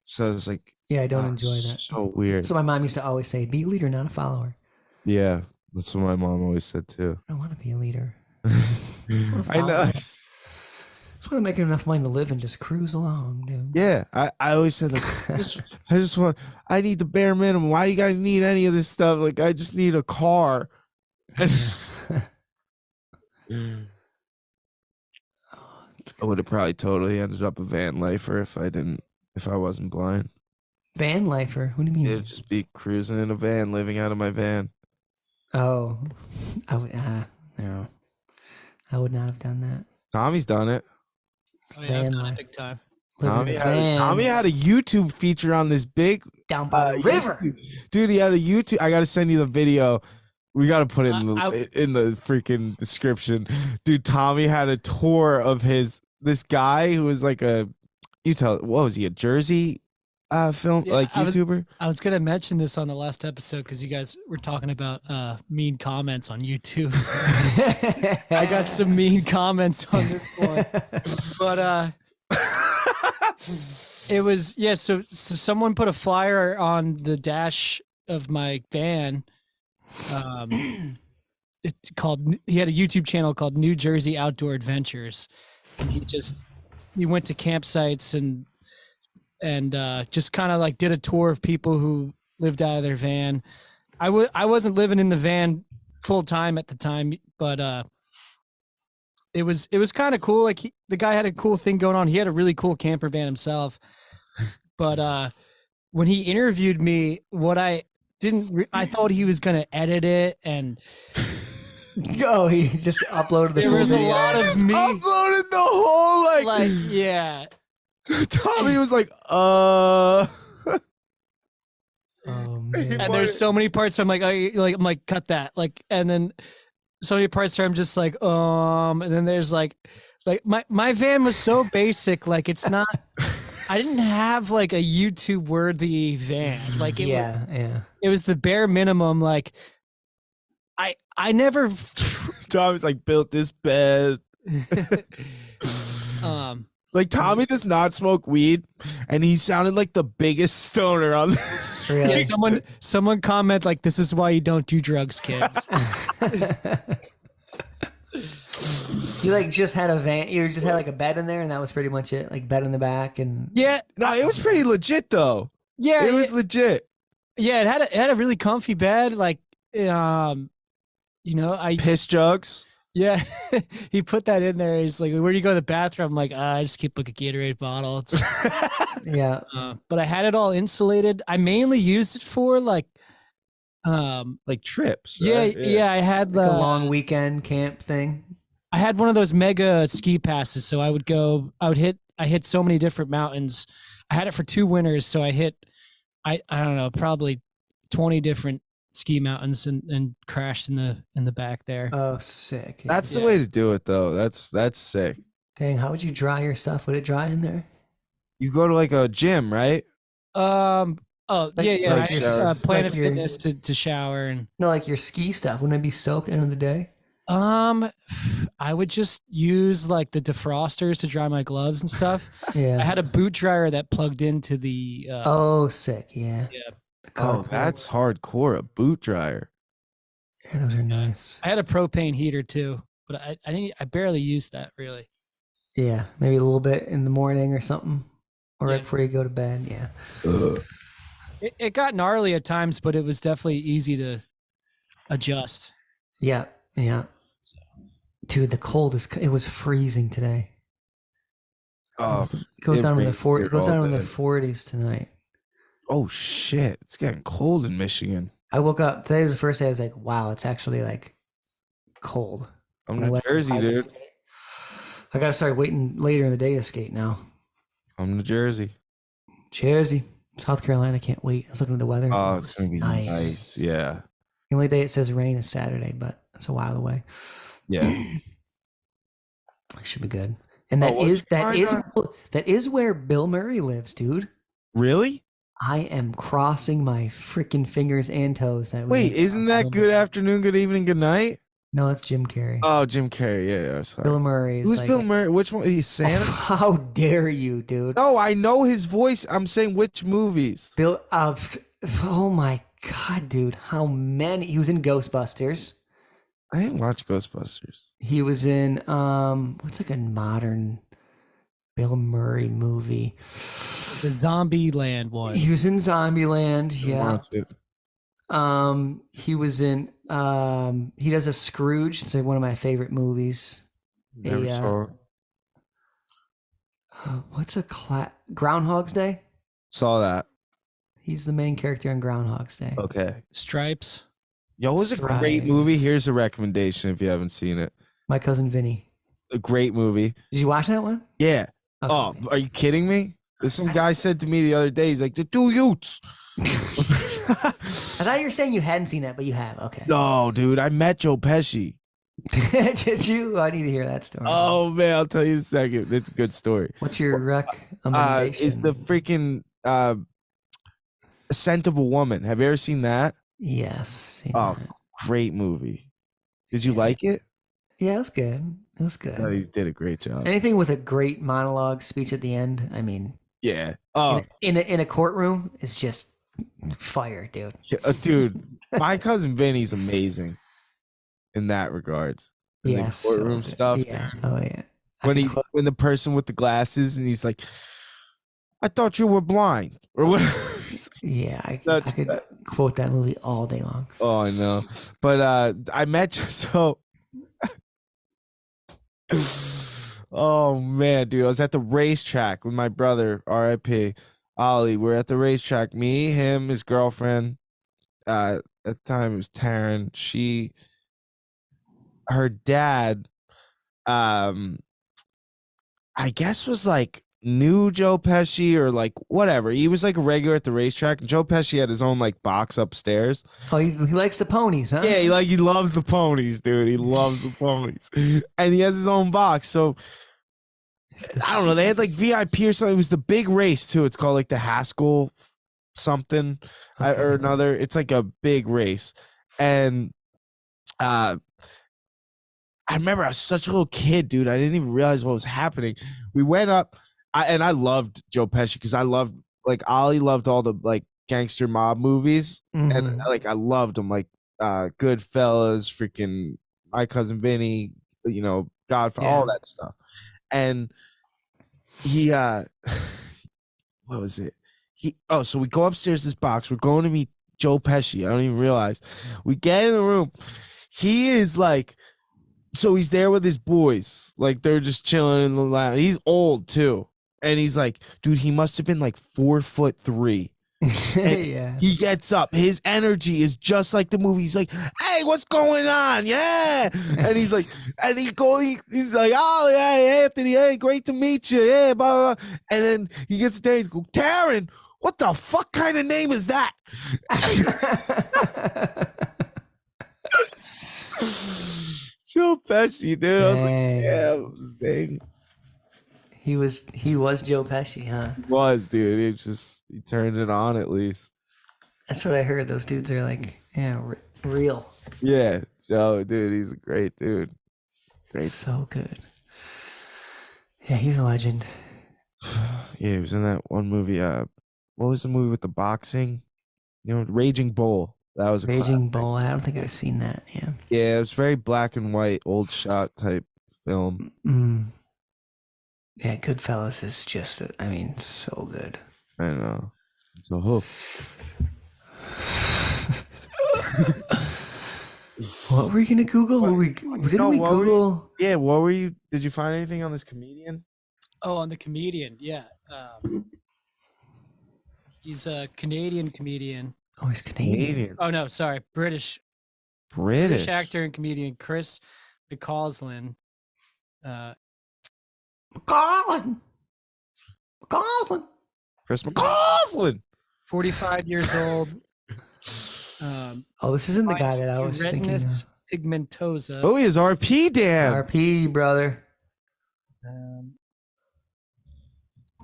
So it's like Yeah, I don't enjoy that. So weird. So my mom used to always say, be a leader, not a follower. Yeah. That's what my mom always said too. I don't want to be a leader. I know. I just want to make enough money to live and just cruise along, dude. Yeah. I always said like I need the bare minimum. Why do you guys need any of this stuff? Like I just need a car. I would have probably totally ended up a van lifer if I wasn't blind. Van lifer? What do you mean? It'd just be cruising in a van, living out of my van. Oh, I would. No, I would not have done that. Tommy's done it. Oh, yeah, Van I've done life. it big time. Tommy had a YouTube feature on this big down by the river. Dude, he had a YouTube. I gotta send you the video. We gotta put it in the freaking description. Dude, Tommy had a tour of this guy who was like what was he, a Jersey film YouTuber? I was gonna mention this on the last episode because you guys were talking about mean comments on YouTube. I got some mean comments on this one, but it was so someone put a flyer on the dash of my van. He had a YouTube channel called New Jersey Outdoor Adventures, and he went to campsites and just kind of like did a tour of people who lived out of their van. I wasn't living in the van full time at the time, but it was kind of cool. Like the guy had a cool thing going on. He had a really cool camper van himself, but when he interviewed me, I thought he was gonna edit it and. Oh, he just uploaded the There was a lot of me. Uploaded the whole like yeah. Tommy was like, Oh man. And there's so many parts where I'm like, cut that. Like, and then so many parts where I'm just like, and then there's like my van was so basic. Like it's not, I didn't have like a YouTube worthy van. Like it was the bare minimum. Like I never. Tommy's like built this bed. Like Tommy does not smoke weed, and he sounded like the biggest stoner on this. Really? Yeah, someone comment like, "This is why you don't do drugs, kids." You like just had a van. You just had like a bed in there, and that was pretty much it. Like bed in the back, and yeah. No, it was pretty legit though. Yeah, it was legit. Yeah, it had a really comfy bed. Like, I piss jugs. Yeah, he put that in there. He's like, "Where do you go to the bathroom?" I'm like, I just keep like a Gatorade bottle. Yeah, but I had it all insulated. I mainly used it for like trips. Right? Yeah. I had like a long weekend camp thing. I had one of those mega ski passes, so I hit so many different mountains. I had it for 2 winters, so I hit, I don't know, probably 20 different ski mountains and crashed in the back there. Oh, sick. That's the way to do it though. That's sick. Dang, how would you dry your stuff? Would it dry in there? You go to like a gym, right? Oh, yeah. Like Planet Fitness to shower and no, like your ski stuff. Wouldn't it be soaked at the end of the day? I would just use like the defrosters to dry my gloves and stuff. Yeah. I had a boot dryer that plugged into the oh, sick. Yeah. Yeah. Oh, that's hardcore. A boot dryer. Yeah, those are nice. I had a propane heater too, but I barely used that really. Yeah, maybe a little bit in the morning or something, or right before you go to bed. Yeah. It got gnarly at times, but it was definitely easy to adjust. Yeah. Dude, the cold it was freezing today. Oh, it goes down in the 40s. It goes down in the 40s tonight. Oh shit! It's getting cold in Michigan. I woke up today. Was the first day. I was like, "Wow, it's actually like cold." I'm in Jersey, dude. I gotta start waiting later in the day to skate now. I'm in Jersey. South Carolina. Can't wait. I was looking at the weather. Oh, it's gonna be nice. Yeah. The only day it says rain is Saturday, but it's a while away. Yeah. It should be good. And that is where Bill Murray lives, dude. Really? I am crossing my freaking fingers and toes that we Wait, make isn't it. that good afternoon, good evening, good night? No, that's Jim Carrey. Oh, Jim Carrey. Yeah, sorry. Bill Murray is Who's like, Bill Murray? Which one? He's oh, Santa? how dare you, dude? No, I know his voice. I'm saying which movies. Bill, oh my God, dude. How many? He was in Ghostbusters. I didn't watch Ghostbusters. He was in, what's like a modern Bill Murray movie? The Zombie Land one. He was in Zombieland. Didn't Yeah. watch it. He was in, he does a Scrooge. It's like one of my favorite movies. Never saw it. What's Groundhog's Day? Saw that. He's the main character in Groundhog's Day. Okay. Stripes. Yo, it was a great Right. movie. Here's a recommendation if you haven't seen it. My cousin Vinny. A great movie. Did you watch that one? Yeah. Okay. Oh, are you kidding me? Some guy said to me the other day, he's like, the two Utes. I thought you were saying you hadn't seen that, but you have. Okay. No, dude, I met Joe Pesci. Did you? I need to hear that story. Oh, man, I'll tell you in a second. It's a good story. What's your recommendation? Is the freaking Scent of a Woman. Have you ever seen that? Yes. Seen Oh, that. great movie. Did you like it? Yeah, it was good. It was good. No, he did a great job. Anything with a great monologue speech at the end. I mean, Yeah. Oh, in a courtroom is just fire, dude. yeah, dude, my cousin Vinny's amazing in that regards. In Yeah, the courtroom stuff. Yeah. Dude. Oh yeah. When the person with the glasses and he's like, I thought you were blind or whatever. Yeah, I That's could bad. quote that movie all day long. Oh, I know. But I met you so. Oh man, dude, I was at the racetrack with my brother, R.I.P. Ollie. We're at the racetrack. Me, him, his girlfriend. At the time, it was Taryn. Her dad, I guess was like new Joe Pesci or like whatever. He was like a regular at the racetrack. And Joe Pesci had his own like box upstairs. Oh, he likes the ponies, huh? Yeah, he loves the ponies, dude. He loves the ponies, and he has his own box. So I don't know. They had like VIP or something. It was the big race too. It's called like the Haskell something or another. It's like a big race, and I remember I was such a little kid, dude. I didn't even realize what was happening. We went up, and I loved Joe Pesci because I loved like Ollie loved all the like gangster mob movies, and Mhm. like I loved them, like Goodfellas, freaking My Cousin Vinny, you know, Godfather, all that stuff. And he, what was it? So we go upstairs this box. We're going to meet Joe Pesci. I don't even realize. We get in the room. He is like. So he's there with his boys, like they're just chilling in the lounge. He's old too, and he's like, dude, he must have been like 4'3". Yeah. He gets up, his energy is just like the movie. He's like, hey, what's going on? Yeah, and he's like, he's like, oh yeah, hey, Anthony, hey, great to meet you, yeah, blah, blah, blah. And then he gets there, he's go, Taryn, what the fuck kind of name is that? Joe Pesci, dude. I was like, Dang. yeah, I'm saying. He was Joe Pesci, huh? Was, dude. He turned it on at least. That's what I heard. Those dudes are like, yeah, real. Yeah, Joe, dude, he's a great dude. Great. So good. Yeah, he's a legend. Yeah, he was in that one movie. What was the movie with the boxing? You know, Raging Bull. That was a Raging classic. Bull. I don't think I've seen that. Yeah. Yeah, it was very black and white, old shot type film. Yeah, Goodfellas is just, I mean, so good. I know. It's a hoof. What were you gonna Google? Didn't we Google? Yeah, what were you? Did you find anything on this comedian? Oh, on the comedian, yeah. He's a Canadian comedian. Oh, he's Canadian. Oh no, sorry, British actor and comedian Chris McCausland. McCausland. Chris McCausland. 45 years old. Oh, this isn't the guy that I was thinking of. Retinitis pigmentosa. Oh, he is RP, damn. RP, brother.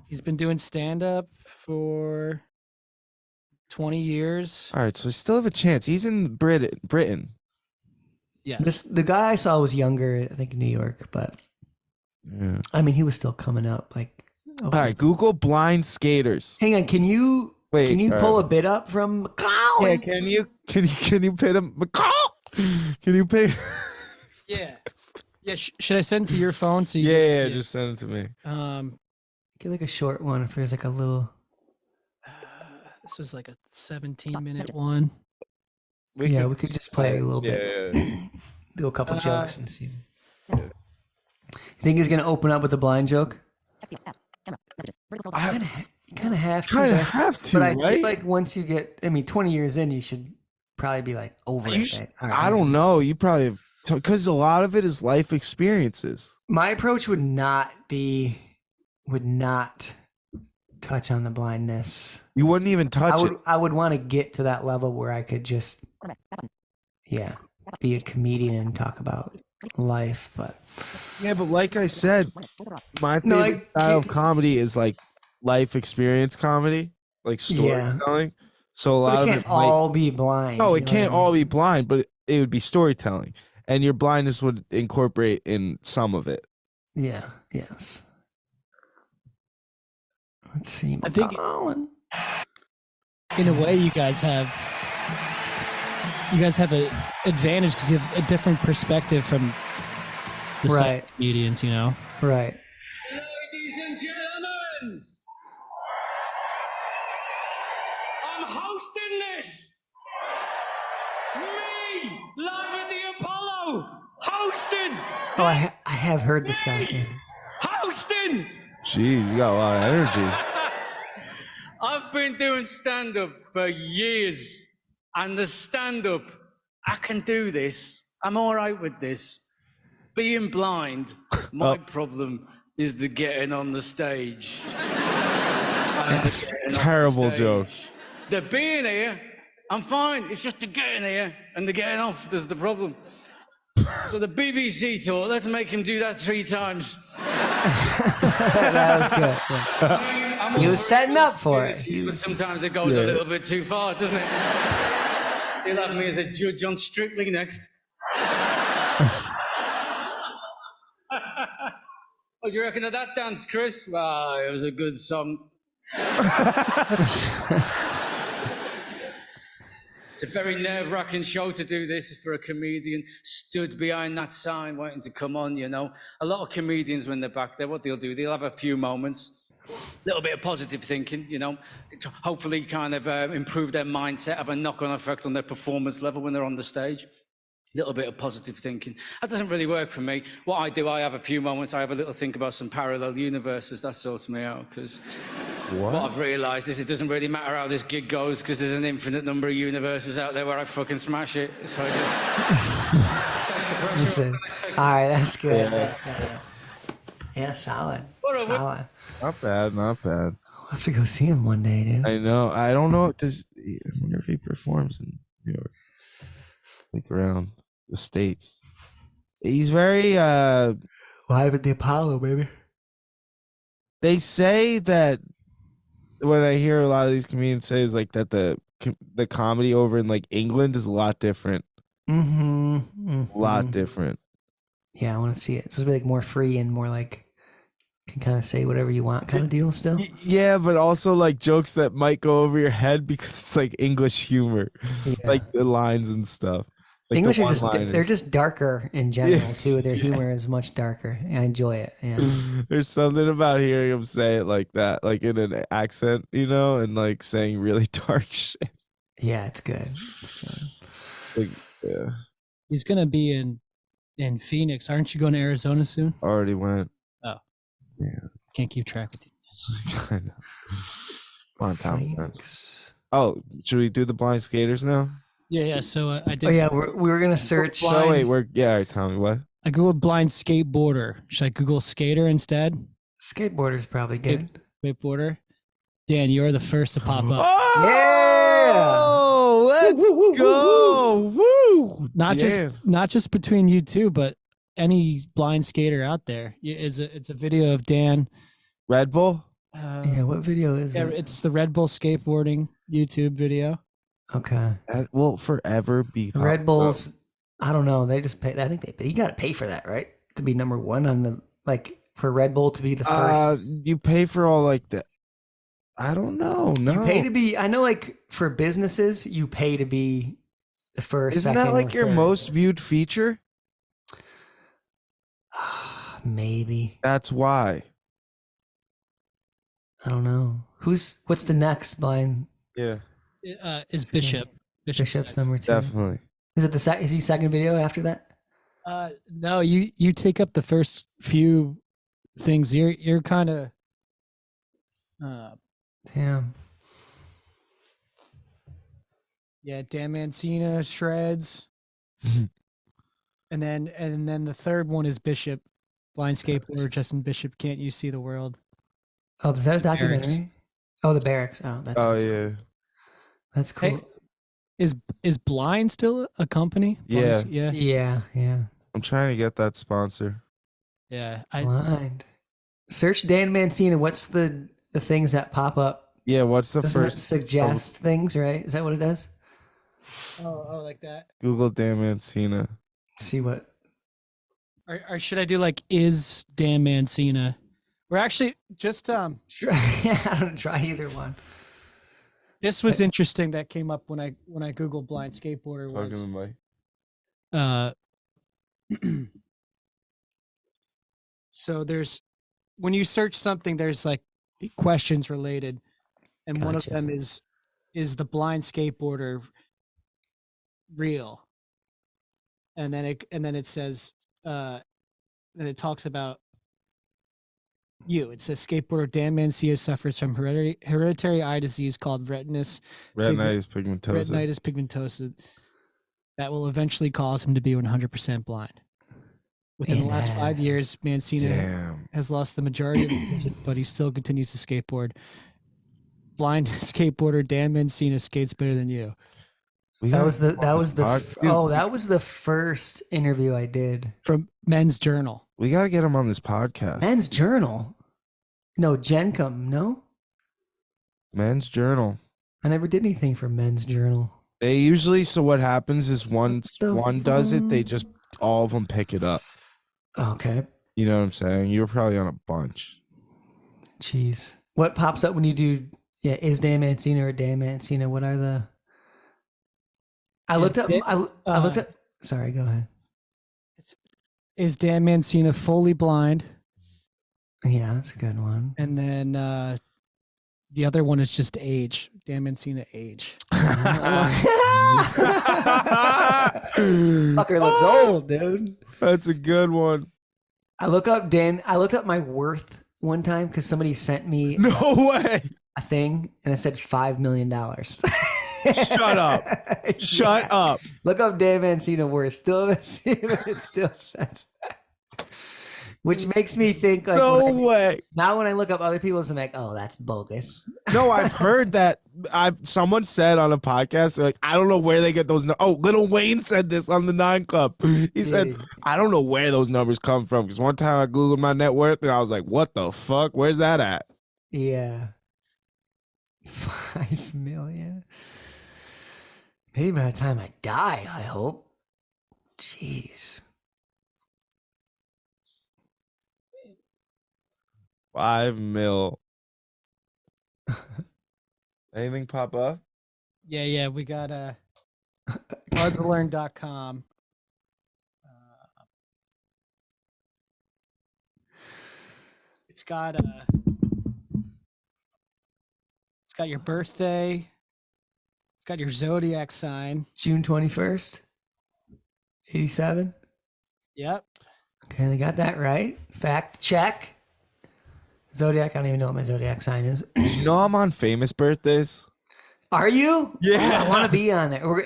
He's been doing stand up for 20 years. All right, so we still have a chance. He's in Britain. Yes. The guy I saw was younger, I think New York, but Yeah. I mean, he was still coming up. Like, All right, Google blind skaters. hang on, can you pull a bit up from Macau? Yeah, can you pay him? Can you pay? Yeah. Yeah. Should I send it to your phone? So you Yeah, just send it to me. Get like a short one if there's like a little. This was like a 17-minute one. We could just play a little bit. Yeah. Do a couple jokes and see. You think he's gonna open up with a blind joke? You kind of have to. But I right? feel like once you get, 20 years in, you should probably be like over it. I don't know. You probably have, because a lot of it is life experiences. My approach would not touch on the blindness. You wouldn't even touch it. I would want to get to that level where I could just, be a comedian and talk about life. But But like I said, my favorite style of comedy is like life experience comedy, like storytelling. So a lot of it can't all be blind. No, it can't all be blind, but it would be storytelling, and your blindness would incorporate in some of it. Yeah. Yes. Let's see. I think in a way you guys have an advantage because you have a different perspective from the side comedians, you know. Right. Ladies and gentlemen, I'm hosting this. Me, live at the Apollo, hosting. Oh, I have heard this guy. Yeah. Hosting. Jeez, you got a lot of energy. I've been doing stand-up for years, and the stand-up, I can do this. I'm all right with this. Being blind, my problem is the getting on the stage. Terrible joke. The being here, I'm fine. It's just the getting here and the getting off that's the problem. So the BBC thought, let's make him do that 3 times. That was good. Yeah. He was setting up for it. But sometimes it goes a little bit too far, doesn't it? He'll have me as a judge on Strictly next. What do you reckon of that dance, Chris? Wow, it was a good song. It's a very nerve-wracking show to do this for a comedian stood behind that sign waiting to come on, you know. A lot of comedians, when they're back there, what they'll do, they'll have a few moments, a little bit of positive thinking, you know, to hopefully kind of improve their mindset, have a knock-on effect on their performance level when they're on the stage. A little bit of positive thinking. That doesn't really work for me. What I do, I have a few moments, I have a little think about some parallel universes. That sorts me out, because what I've realised is it doesn't really matter how this gig goes, because there's an infinite number of universes out there where I fucking smash it. So I just takes the pressure off. All right, that's good. That's good. Yeah, solid. Solid. Not bad, not bad. I'll have to go see him one day, dude. I know. I don't know. I wonder if he performs in New York, like around the States. He's very live at the Apollo, baby. They say that what I hear a lot of these comedians say is like that the comedy over in like England is a lot different. A lot different. Yeah, I want to see it. It's supposed to be like more free and more like can kind of say whatever you want kind of deal still. Yeah, but also like jokes that might go over your head because it's like English humor, like the lines and stuff. Like English are they're just darker in general too. Their humor is much darker. I enjoy it. Yeah. There's something about hearing him say it like that, like in an accent, you know, and like saying really dark shit. Yeah, it's good. Like, yeah. He's gonna be in Phoenix. Aren't you going to Arizona soon? Already went. Oh. Yeah. Can't keep track with you. I know. Come on, Tom. Oh, should we do the blind skaters now? Yeah. So I did. Oh yeah, we were gonna search. Oh wait, all right, Tommy. What? I googled blind skateboarder. Should I Google skater instead? Skateboarder's probably good. Skateboarder. Dan, you're the first to pop up. Oh, let's go! Woo! Not just between you two, but any blind skater out there. It's a video of Dan. Red Bull. Yeah, what video is it? It's the Red Bull skateboarding. YouTube video. Okay. That will forever be The Red Bulls, I don't know. They just pay. I think you got to pay for that, right? To be number one on the, like, for Red Bull to be the first. You pay for all like that. I don't know. No. You pay to be, I know, like, for businesses, you pay to be the first. Isn't second, that like or your third. most viewed feature? Maybe. That's why. I don't know. What's the next blind? Yeah. Is Bishop. Bishop's next. number 2. Definitely. Is it is he second video after that? No, you take up the first few things. You're kind of Damn. yeah, Dan Mancina, Shreds. and then the third one is Bishop, blind skateboarder Justin Bishop, Can't You See the World? Oh, is that a documentary? Barracks. Oh, the barracks. Oh, that's Yeah. That's cool. Hey, is Blind still a company? Yeah. Yeah. Yeah. I'm trying to get that sponsor. Yeah. Blind. Search Dan Mancina. What's the things that pop up? Yeah, what's the Doesn't that first? suggest things, right? Is that what it does? Oh, like that. Google Dan Mancina. See what? Or should I do like is Dan Mancina? We're actually just I don't try either one. this was interesting that came up when I Googled blind skateboarder Talking was to Mike. so there's when you search something there's like questions related, and one of Gotcha. them is the blind skateboarder real? And then it says then it talks about you. It says skateboarder Dan Mancina suffers from hereditary eye disease called retinitis pigmentosa that will eventually cause him to be 100% blind. Within the last 5 years, Mancina has lost the majority of his vision, but he still continues to skateboard. Blind skateboarder Dan Mancina skates better than you. That was the first interview I did. From Men's Journal. We got to get him on this podcast. Men's Journal. No, Gencom. No, Men's Journal. I never did anything for Men's Journal. They usually, so what happens is once the one does it, they just, all of them pick it up. Okay. You know what I'm saying? You were probably on a bunch. Jeez. What pops up when you do, is Dan Mancina or Dan Mancina? What are the... I looked up, sorry, go ahead. Is Dan Mancina fully blind? Yeah, that's a good one. And then the other one is just age. Dan Mancina age. Fucker looks old, dude. That's a good one. I looked up my worth one time because somebody sent me No way. a thing and it said $5 million. Shut up. Shut up. Look up Dan Mancina worth. It still says that. Which makes me think like No way. now when I look up other people's, I'm like, oh, that's bogus. No, I've heard that. Someone said on a podcast, they're like, I don't know where they get those. Oh, Lil Wayne said this on the 9 Club. He said, Dude. I don't know where those numbers come from. Because one time I Googled my net worth and I was like, what the fuck? Where's that at? Yeah. 5 million. Maybe by the time I die, I hope. Jeez. 5 mil. Anything pop up? Yeah, we got buzzlearn.com. It's got your birthday. It's got your zodiac sign. June 21st, 87. Yep. Okay, they got that right. Fact check. Zodiac, I don't even know what my zodiac sign is. Did you know I'm on famous birthdays? Are you? Yeah. I want to be on there. We're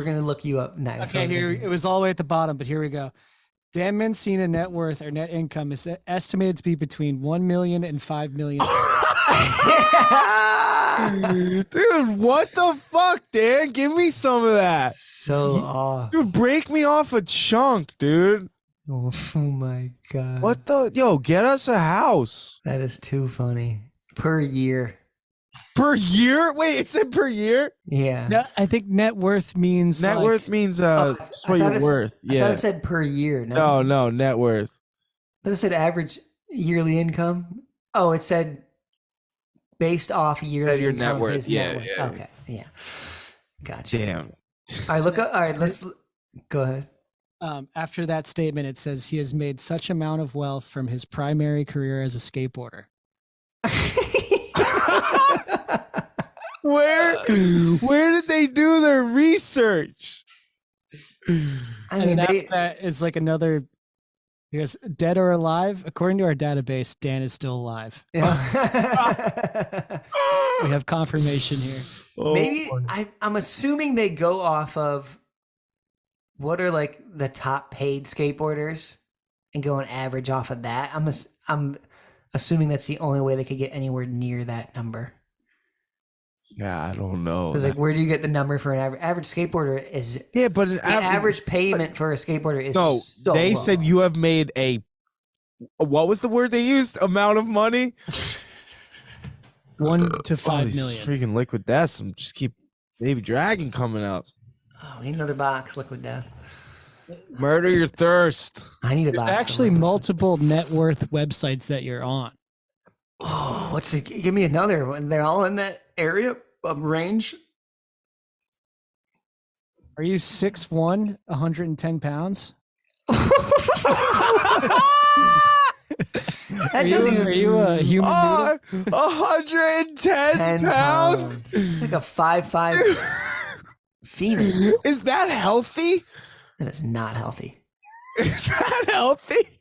gonna look you up next. Okay, here it was all the way at the bottom, but here we go. Dan Mancina net worth or net income is estimated to be between 1 million and 5 million. Dude, what the fuck, Dan? Give me some of that. So, Dude, break me off a chunk, dude. oh my god. What the? Yo, get us a house. That is too funny. Per year. Per year? Wait, it said per year? Yeah. No, I think net worth means Net like, worth means I it's what thought you're worth. I Yeah. thought it said per year. No. No, net worth. I thought it said average yearly income. Oh, it said based off yearly your income. net worth. His Yeah, net worth. yeah. Okay. Yeah. Gotcha. Damn. All right. Look up. All right. Let's go ahead. after that statement, it says he has made such amount of wealth from his primary career as a skateboarder. Where did they do their research? I And mean, after that is like another. He goes, dead or alive? According to our database, Dan is still alive. yeah. We have confirmation here. Maybe I'm assuming they go off of what are like the top paid skateboarders and go and average off of that. I'm assuming that's the only way they could get anywhere near that number. Yeah, I don't know. Because like, where do you get the number for an average skateboarder? Is Yeah, but an the average payment for a skateboarder is No, so they low. said you have made what was the word they used? Amount of money? 1 to 5 these million. Freaking liquid deaths. Just keep Baby Dragon coming up. Oh, we need another box, Liquid Death. Murder your thirst. I need a There's box. of actually Liquid- multiple net worth websites that you're on. Oh, what's it? Give me another one. They're all in that area of range. Are you 6'1", 110 pounds? That Are doesn't even you a human noodle? 110 10 pounds? It's like a 5'5" female. Is that healthy? That is not healthy. Is that healthy?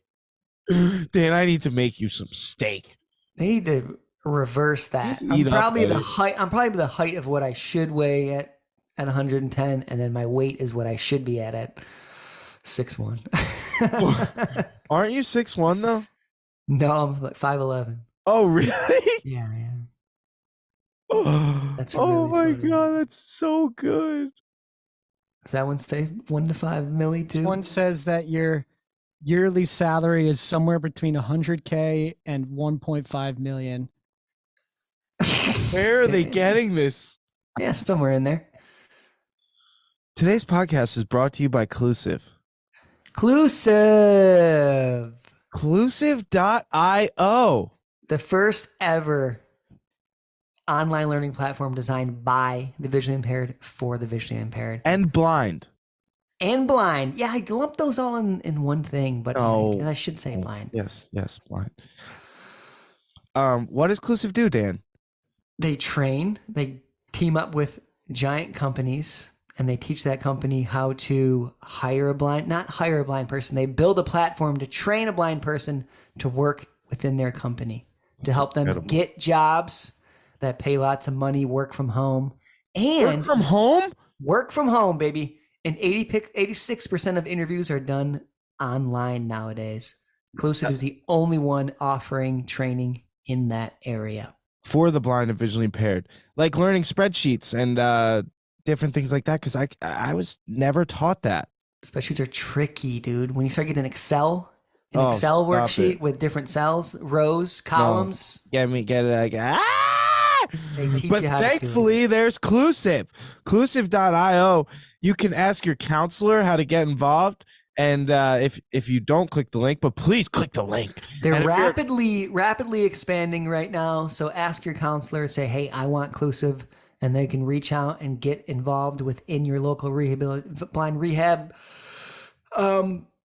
Dan, I need to make you some steak. They need to reverse that. I'm Eat up, probably the buddy. height. I'm probably the height of what I should weigh at 110, and then my weight is what I should be at 6'1". Aren't you 6'1" though? No, I'm like 5'11". Oh, really? Yeah, yeah. That's oh really my funny. God, that's so good. Does that one say 1 to 5 milli too? One says that your yearly salary is somewhere between 100K and 1.5 million. Where are they getting this? Yeah, somewhere in there. Today's podcast is brought to you by Clusive. Clusive. Clusive.io. The first ever online learning platform designed by the visually impaired for the visually impaired And blind. and blind. Yeah, I lumped those all in one thing, but No. I should say blind. Yes, blind. What does Clusive do, Dan? They train, they team up with giant companies, and they teach that company how to not hire a blind person. They build a platform to train a blind person to work within their company, to help them incredible. get jobs that pay lots of money, work from home, and Work from home? work from home, baby. And 86% of interviews are done online nowadays. Inclusive is the only one offering training in that area. For the blind and visually impaired. Like learning spreadsheets and different things like that, because I was never taught that. Spreadsheets are tricky, dude. When you start getting an Excel Oh, Excel stop worksheet it. with different cells, rows, columns, Get it like they teach But you how to do it. thankfully, there's Clusive. Clusive.io. You can ask your counselor how to get involved. And if you don't click the link, but please click the link. They're And if rapidly expanding right now. So ask your counselor, say, hey, I want Clusive, and they can reach out and get involved within your local blind rehab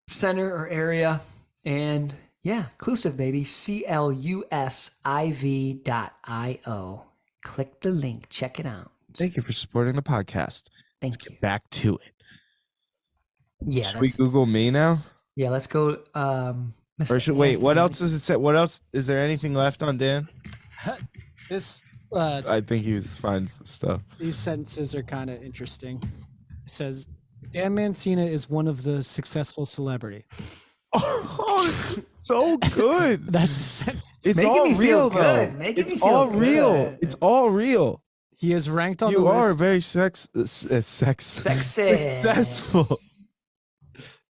center or area. And yeah, Clusive, baby. CLUSIV.io. Click the link. Check it out. Thank you for supporting the podcast. Let's Thank you. get back to it. Yeah, Should we that's, Google me now? yeah. Let's go. Or should, wait, what else does it say? What else? Is there anything left on Dan? This I think he was finding some stuff. these sentences are kind of interesting. It says Dan Mancina is one of the successful celebrity. Oh, so good. That's the sentence. It's Making all me feel real, though. good. Making It's me feel all real. good. It's all real. He is ranked on You the are list. very Sexy. successful.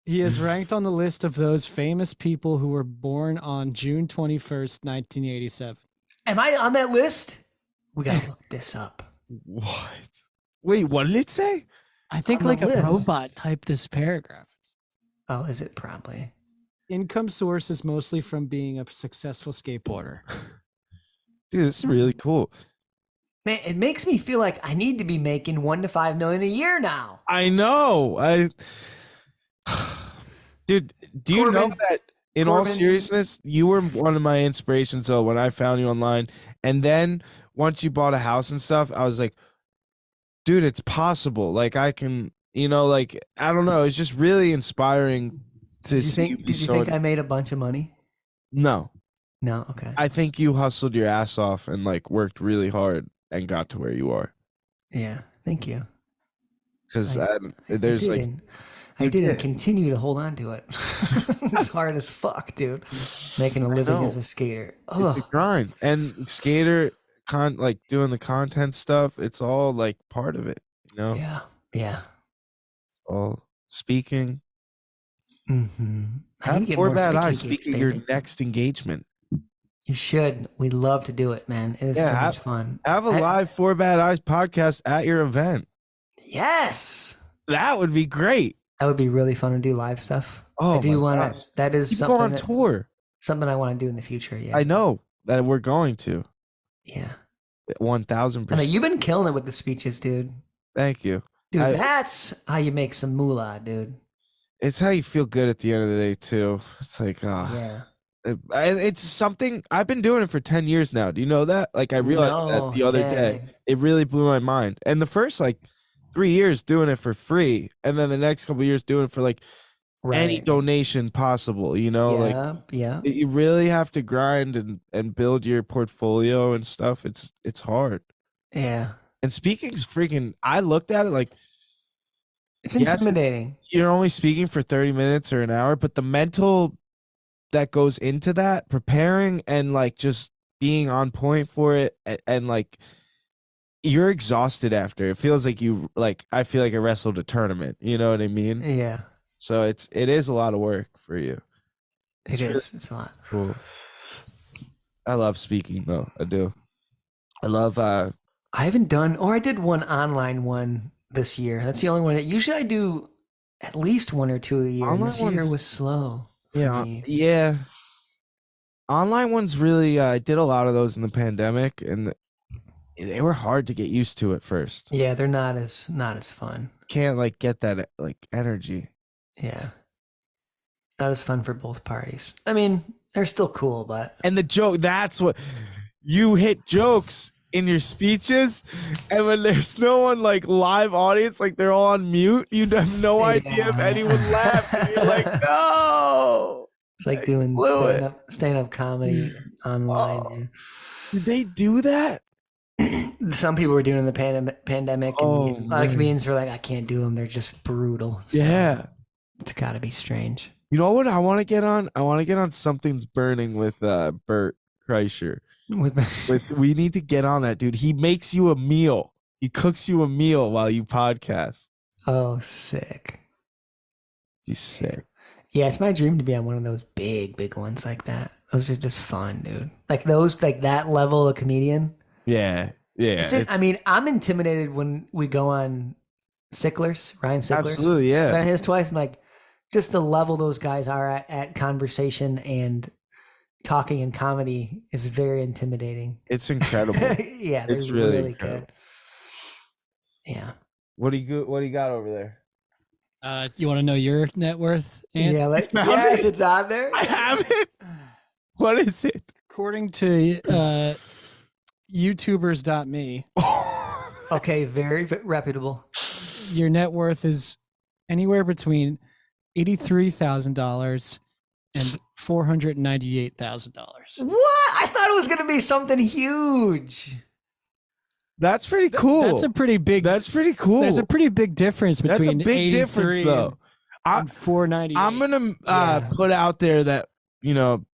He is ranked on the list of those famous people who were born on June 21st, 1987. Am I on that list? We gotta look this up. What? Wait, what did it say? I think On the like a list. robot typed this paragraph. Oh, is it probably? Income source is mostly from being a successful skateboarder. Dude, this is really cool. Man, it makes me feel like I need to be making 1 to 5 million a year now. I know. Dude, do you know Corbin- that in all Corbin- seriousness, you were one of my inspirations though when I found you online. And then once you bought a house and stuff, I was like, dude, it's possible. Like I can, like I don't know, it's just really inspiring to Did you see think, be did you so think I made a bunch of money? No. No, okay. I think you hustled your ass off and like worked really hard and got to where you are. Yeah, thank you. Because I there's like I you did and did. continue to hold on to it. It's hard as fuck, dude. Making a living as know. a skater. it's a Ugh. grind. And skater like doing the content stuff, it's all like part of it, Yeah, yeah. It's all speaking. Mm-hmm. I need Have to get Four more Bad Eyes speaking speak gigs, at your baby. next engagement. You should. We'd love to do it, man. It is Yeah, so much fun. Have a live Four Bad Eyes podcast at your event. Yes. That would be great. That would be really fun to do live stuff. Oh, I do my want gosh. to. That is Keep going on something. tour. Something I want to do in the future. Yeah. I know that we're going to. Yeah. I know 1000%. you've been killing it with the speeches, dude. Thank you. Dude, I- that's how you make some moolah, dude. It's how you feel good at the end of the day too. It's like, Yeah. and it's something I've been doing it for 10 years now. Do you know that? Like I realized that the other day. dang. It really blew my mind. And the first like 3 years doing it for free, and then the next couple years doing it for like any Right. donation possible. Like Yeah. Yeah. you really have to grind and build your portfolio and stuff. It's hard. Yeah. And speaking's freaking. I looked at it like It's Yes, it's- intimidating. you're only speaking for 30 minutes or an hour, but the mental that goes into that, preparing and like just being on point for it, and like you're exhausted after. It feels like I feel like I wrestled a tournament. You know what I mean? Yeah. So it is a lot of work for you. It It's is. really It's a lot. cool. I love speaking though. I do. I love I haven't done, or I did one online one this year. That's the only one. Usually I do at least 1 or 2 a year. And Online this year ones- was slow. for me. yeah. Online ones really I did a lot of those in the pandemic, and they were hard to get used to at first. Yeah, they're not as fun. Can't like get that like energy. Yeah. Not as fun for both parties. I mean, they're still cool, but And the joke, that's what you hit jokes in your speeches, and when there's no one like live audience, like they're all on mute, you have no idea if Yeah. anyone laughed. And you're like, no. it's like doing blew it. stand-up comedy online. Did they do that? Some people were doing it in the pandemic, and Oh, a lot of man. comedians were like, I can't do them. They're just brutal. So Yeah. it's got to be strange. You know what I want to get on? I want to get on Something's Burning with Bert Kreischer. We need to get on that, dude. He makes you a meal. He cooks you a meal while you podcast. Oh, sick. He's sick. Yeah, it's my dream to be on one of those big ones like that. Those are just fun, dude. Like those, like that level of comedian. Yeah. Yeah. I mean, I'm intimidated when we go on Sicklers, Ryan Sicklers. Absolutely. Yeah. Been his twice, and like just the level those guys are at conversation and talking and comedy is very intimidating. It's incredible. Yeah, they're It's really really incredible. good. Yeah. What do you got over there? You want to know your net worth? Ant? Yeah, Found yes, it. it's on there. I have it. What is it? According to YouTubers.me, Okay, very reputable. your net worth is anywhere between $83,000 and $498,000. What? I thought it was gonna be something huge. That's pretty cool. That's a pretty big. That's pretty cool. There's a pretty big difference That's a between big difference 83 though. and 498. I'm gonna Yeah. put out there that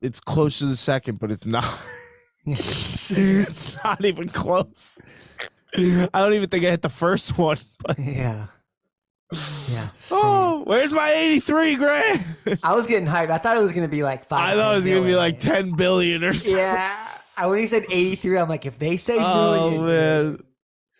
it's close to the second, but it's not. It's not even close. I don't even think I hit the first one. But Yeah. Yeah. oh, where's my 83 grand? I was getting hyped. I thought it was gonna be like 5. I thought it was gonna be like 10 billion or something. Yeah. When he said 83, I'm like, if they say Oh million, man,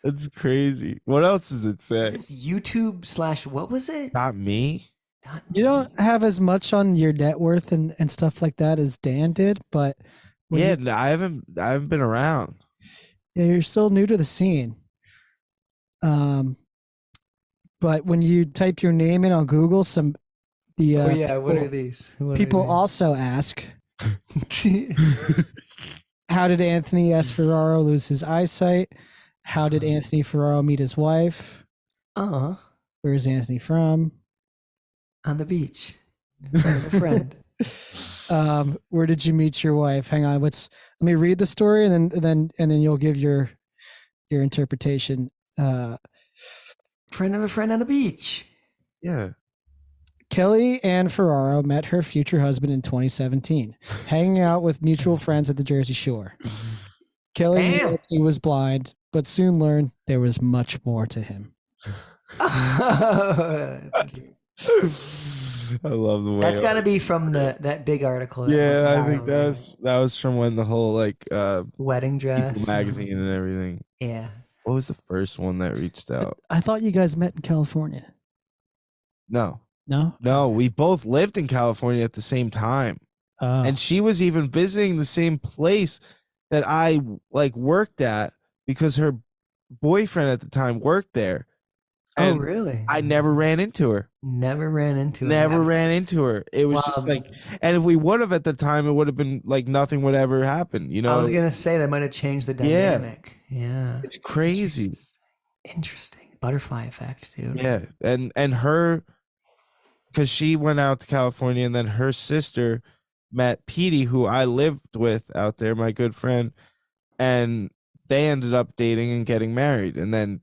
it's crazy. What else does it say? it's YouTube / what was it? Not me. Not You don't have as much on your net worth and stuff like that as Dan did, but when Yeah, you- no, I haven't been around. yeah, you're still new to the scene. But when you type your name in on Google, Oh yeah, what are people, these? What are people these? also ask, how did Anthony S. Ferraro lose his eyesight? How did Anthony Ferraro meet his wife? Where is Anthony from? On the beach. Friend of a friend. Where did you meet your wife? Hang on, let me read the story and then you'll give your interpretation. Friend of a friend on the beach. Yeah. Kelly Ann Ferraro met her future husband in 2017, hanging out with mutual friends at the Jersey Shore. Kelly knew Damn. that he was blind, but soon learned there was much more to him. That's cute. I love the way. That's got to be from that big article. that Yeah, went I think viral, that was from when the whole like wedding dress People magazine and everything. Yeah. What was the first one that reached out? I thought you guys met in California. No, No? we both lived in California at the same time, Oh. and she was even visiting the same place that I like worked at because her boyfriend at the time worked there. Oh, And really? I never ran into her. Never ran into Never it. ran into her. It was just Wow. like, and if we would have at the time, it would have been like nothing would ever happen. You know, I was gonna say that might have changed the Yeah. dynamic. Yeah. it's crazy. Interesting. Butterfly effect, dude. Yeah, and her, because she went out to California, and then her sister met Petey, who I lived with out there, my good friend, and they ended up dating and getting married, and then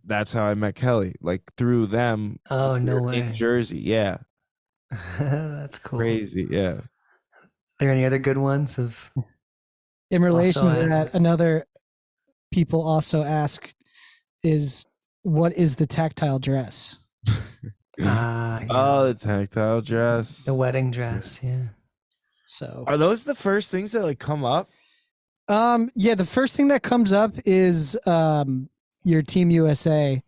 that's how I met Kelly, like through them. Oh, no in way. Jersey. Yeah, That's cool. crazy. Yeah. Are there any other good ones of In relation Also to ask- that, another people also ask is, what is the tactile dress? yeah, Oh, the tactile dress. the wedding dress? Yeah. So Are those the first things that like come up? yeah, the first thing that comes up is your Team USA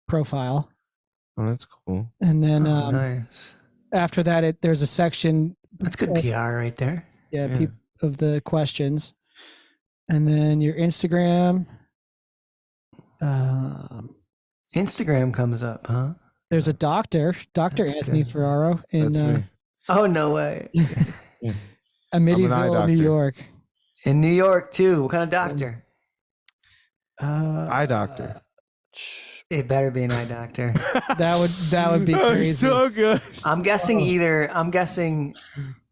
profile. Oh, that's cool. And then Oh, nice. after that there's a section That's good PR right there. Yeah. of the questions. And then your Instagram. Instagram comes up, huh? There's a Dr. That's Anthony good. Ferraro in That's me. Oh, no way. Amityville, eye New doctor. York. In New York too. What kind of doctor? Eye doctor. It better be an eye doctor. That would be Oh, crazy. so good. I'm guessing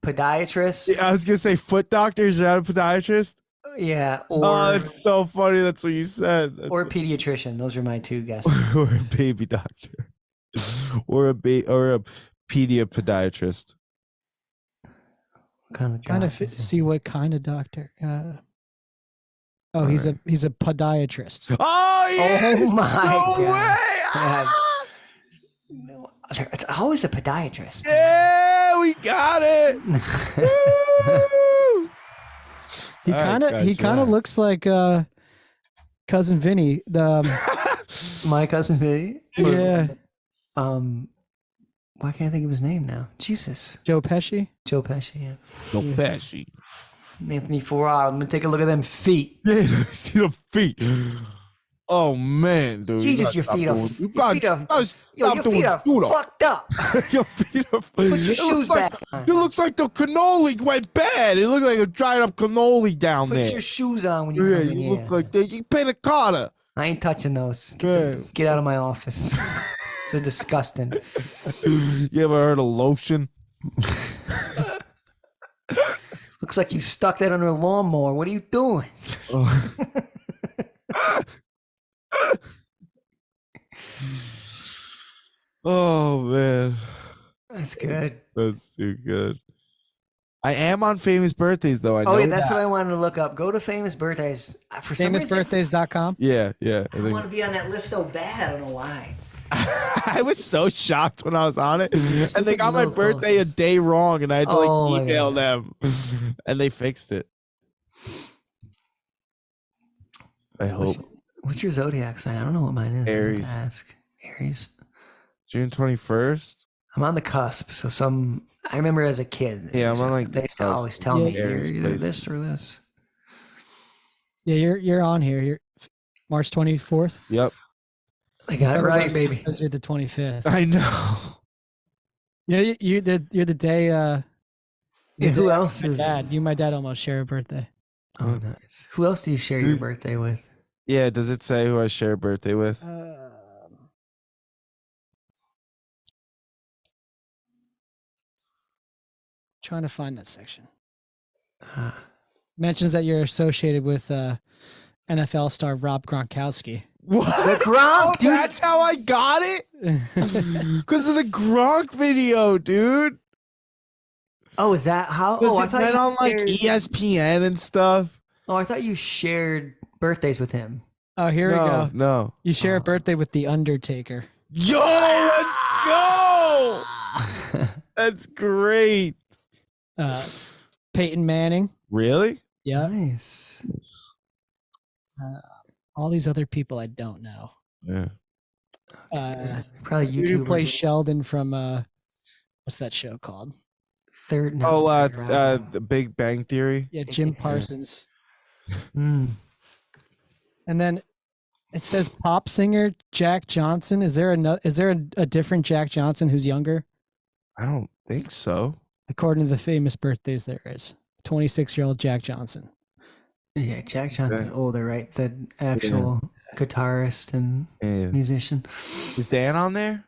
podiatrist. Yeah, I was gonna say foot doctor. Is that a podiatrist? Yeah, Oh, or it's so funny. That's what you said. That's or what- pediatrician. Those are my two guesses. or a baby doctor, or a pediatrist. What kind of Trying to doctor is it? see what kind of doctor. He's a podiatrist. Oh yes! Oh my no God. way! Yeah. Ah! No, it's always a podiatrist. Yeah, we got it. Woo! He All right, kind of guys, relax. looks like cousin Vinny. My cousin Vinny. Yeah, Why can't I think of his name now? Jesus. Joe Pesci. Joe Pesci. Yeah. No Pesci. Anthony Ferraro. Let me take a look at them feet. Yeah, see the feet. Oh man, dude. Jesus, your feet are. You Your feet are. Yo, your feet are fucked up. Your feet are. Put your It shoes looks like, back on. it looks like the cannoli went bad. It looked like a dried up cannoli down Put there. your shoes on when you Yeah, come in you here. look like they. You paint a Carter. I ain't touching those. Yeah. Get out of my office. They're disgusting. You ever heard of lotion? Looks like you stuck that under a lawnmower. What are you doing? Oh man, That's good. that's too good. I am on famous birthdays though. I know Oh yeah, that's that. what I wanted to look up. Go to famous birthdays. For some reason, Famousbirthdays.com. Yeah, I I think. want to be on that list so bad. I don't know why. I was so shocked when I was on it, and they Stupid got my little birthday a day wrong, and I had to Oh, my like email God. them, and they fixed it. I hope. What's your zodiac sign? I don't know what mine is. I Aries. meant to ask. Aries. June 21st. I'm on the cusp. So I remember as a kid. Yeah, I'm on like they used to cusp. always tell me Aries you're either places. this or this. Yeah, you're on here. You're March 24th. Yep. They got it right, baby. Because you're the 25th. I know. Yeah, you're the day. Yeah, who else My is? dad. You and my dad almost share a birthday. Oh, nice. Who else do you share your birthday with? Yeah, does it say who I share a birthday with? Trying to find that section. Ah. Mentions that you're associated with NFL star Rob Gronkowski. What? The Gronk, dude. That's how I got it? Because of the Gronk video, dude. Oh, is that how? Because Oh, I it thought went you on like shared- ESPN and stuff. Oh, I thought you shared birthdays with him. Oh, here we go. No. You share a birthday with the Undertaker. Yo, let's go. That's great. Peyton Manning. Really? Yeah. Nice. All these other people I don't know. Yeah. Probably Dude who YouTube. plays Sheldon from what's that show called? Third. no, Oh, third round. the Big Bang Theory. Yeah, Jim Parsons. Mm. And then it says pop singer Jack Johnson. Is there a different Jack Johnson who's younger? I don't think so. According to the famous birthdays, there is 26-year-old Jack Johnson. Yeah, Jack Johnson's older, right? The actual guitarist and Yeah. musician. Is Dan on there?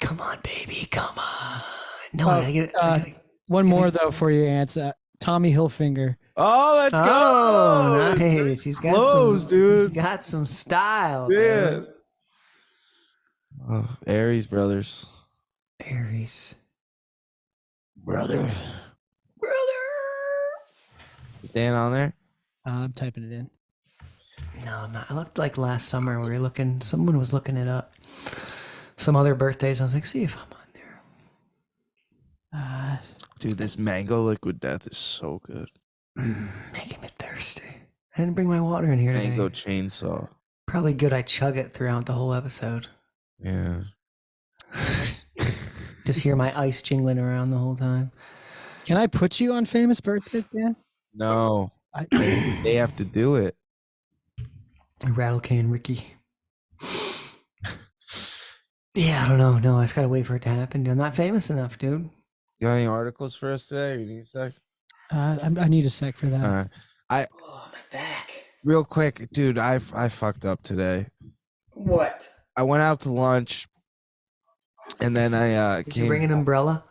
Come on, baby. Come on. No, I gotta One more though for your answer. Tommy Hilfiger. Oh, let's go. Oh, nice. He's got Close, some, dude. He's got some style. Yeah. dude. Oh, Aries brothers. Aries. Brother. Is Dan on there? I'm typing it in. No, I'm not. I looked like last summer. We were looking. Someone was looking it up. Some other birthdays. I was like, see if I'm on there. Dude, this mango liquid death is so good. Making me thirsty. I didn't bring my water in here today. Mango chainsaw. Probably good I chug it throughout the whole episode. Yeah. Just hear my ice jingling around the whole time. Can I put you on famous birthdays, Dan? No. They have to do it. Rattle can Ricky. Yeah, I don't know. No, I just gotta wait for it to happen. Dude. I'm not famous enough, dude. You got any articles for us today? Or you need a sec? I need a sec for that. Oh, my back. Real quick, dude, I fucked up today. What? I went out to lunch and then I Did came. you bring an umbrella?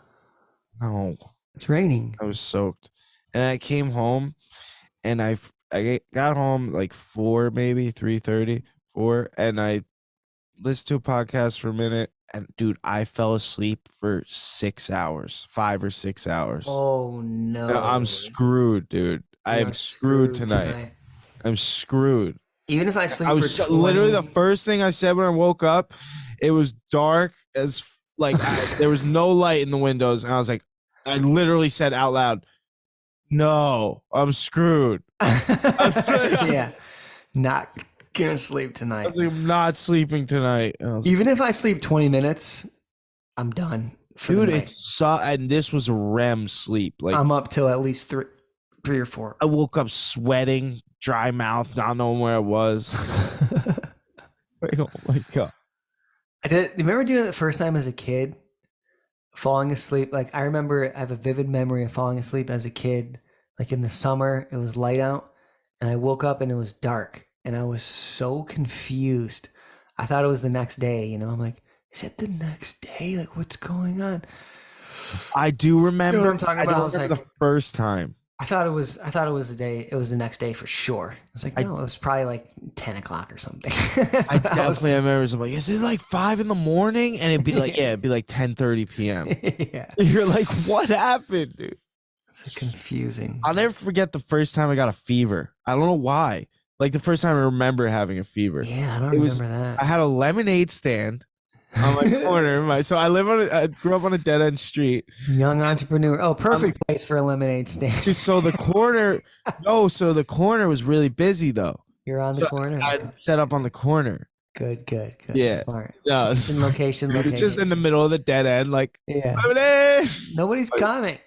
No, It's raining. I was soaked. And I came home and I got home like 4, maybe 3:30, 4, and I listened to a podcast for a minute. And dude, I fell asleep for 6 hours, 5 or 6 hours. Oh, no. I'm screwed, dude. I'm You're screwed tonight. I'm screwed. Even if I sleep I was for 20... literally the first thing I said when I woke up. It was dark as there was no light in the windows, and I was like, I literally said out loud, "No, I'm screwed." Yeah. Not gonna sleep I tonight. was like, I'm not sleeping tonight. And I was like, Even if I sleep 20 minutes, I'm done. For the dude, night. and this was REM sleep. Like I'm up till at least three or 4. I woke up sweating, dry mouth, not knowing where I was. It's like, oh my god. I did. Remember doing it the first time as a kid, falling asleep. Like I remember, I have a vivid memory of falling asleep as a kid. Like in the summer, it was light out, and I woke up and it was dark, and I was so confused. I thought it was the next day. You know, I'm like, is it the next day? Like, what's going on? I do remember. You know what I'm talking about? I I don't was remember like- the first time. I thought it was the day. It was the next day for sure. I was like, no, it was probably like 10 o'clock or something. I definitely remember something like, is it like 5 in the morning? And it'd be like, yeah, it'd be like 10:30 p.m. Yeah, You're like, what happened, dude? it's confusing. I'll never forget the first time I got a fever. I don't know why. Like the first time I remember having a fever. Yeah, I don't It was- remember that. I had a lemonade stand on my corner. So I grew up on a dead end street. Young entrepreneur. Oh, perfect place for a lemonade stand. So the corner, the corner was really busy though. You're on the corner. I set up on the corner. Good. Yeah. Smart. No, Location. just in the middle of the dead end, like Yeah. lemonade. Nobody's coming.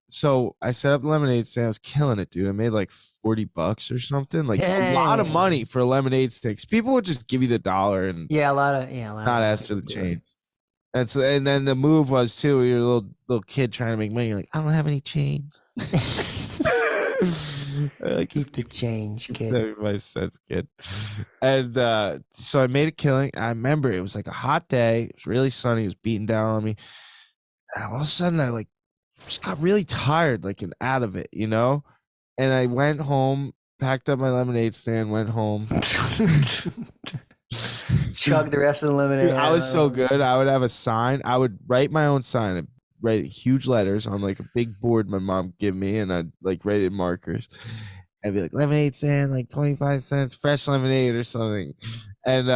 So I set up the lemonade stand. I was killing it, dude. I made like $40 or something, like a lot of Dang. money for a lemonade sticks. People would just give you the $1 and Yeah, a lot of not ask for the change. And then the move was too. You're a little kid trying to make money. You're like, I don't have any change. Like, Keep the change, kid. 75 cents, kid. And so I made a killing. I remember it was like a hot day. It was really sunny. It was beating down on me. And all of a sudden, I like just got really tired, like, and out of it, you know? And I went home, packed up my lemonade stand, went home. Chug the rest of the lemonade. Dude, I was so good. I would have a sign. I would write my own sign. I'd write huge letters on like a big board my mom give me, and I'd like write it in markers. I'd be like, lemonade stand, like 25 cents, fresh lemonade or something. And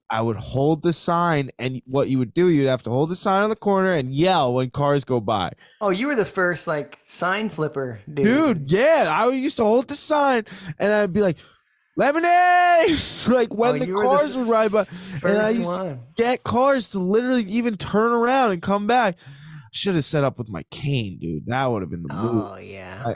I would hold the sign, and what you would do, you'd have to hold the sign on the corner and yell when cars go by. Oh, you were the first like sign flipper, dude. Dude, yeah. I used to hold the sign, and I'd be like, lemonade! Like when the cars would ride by. And I used to get cars to literally even turn around and come back. Should have set up with my cane, dude. That would have been the move. Oh, yeah.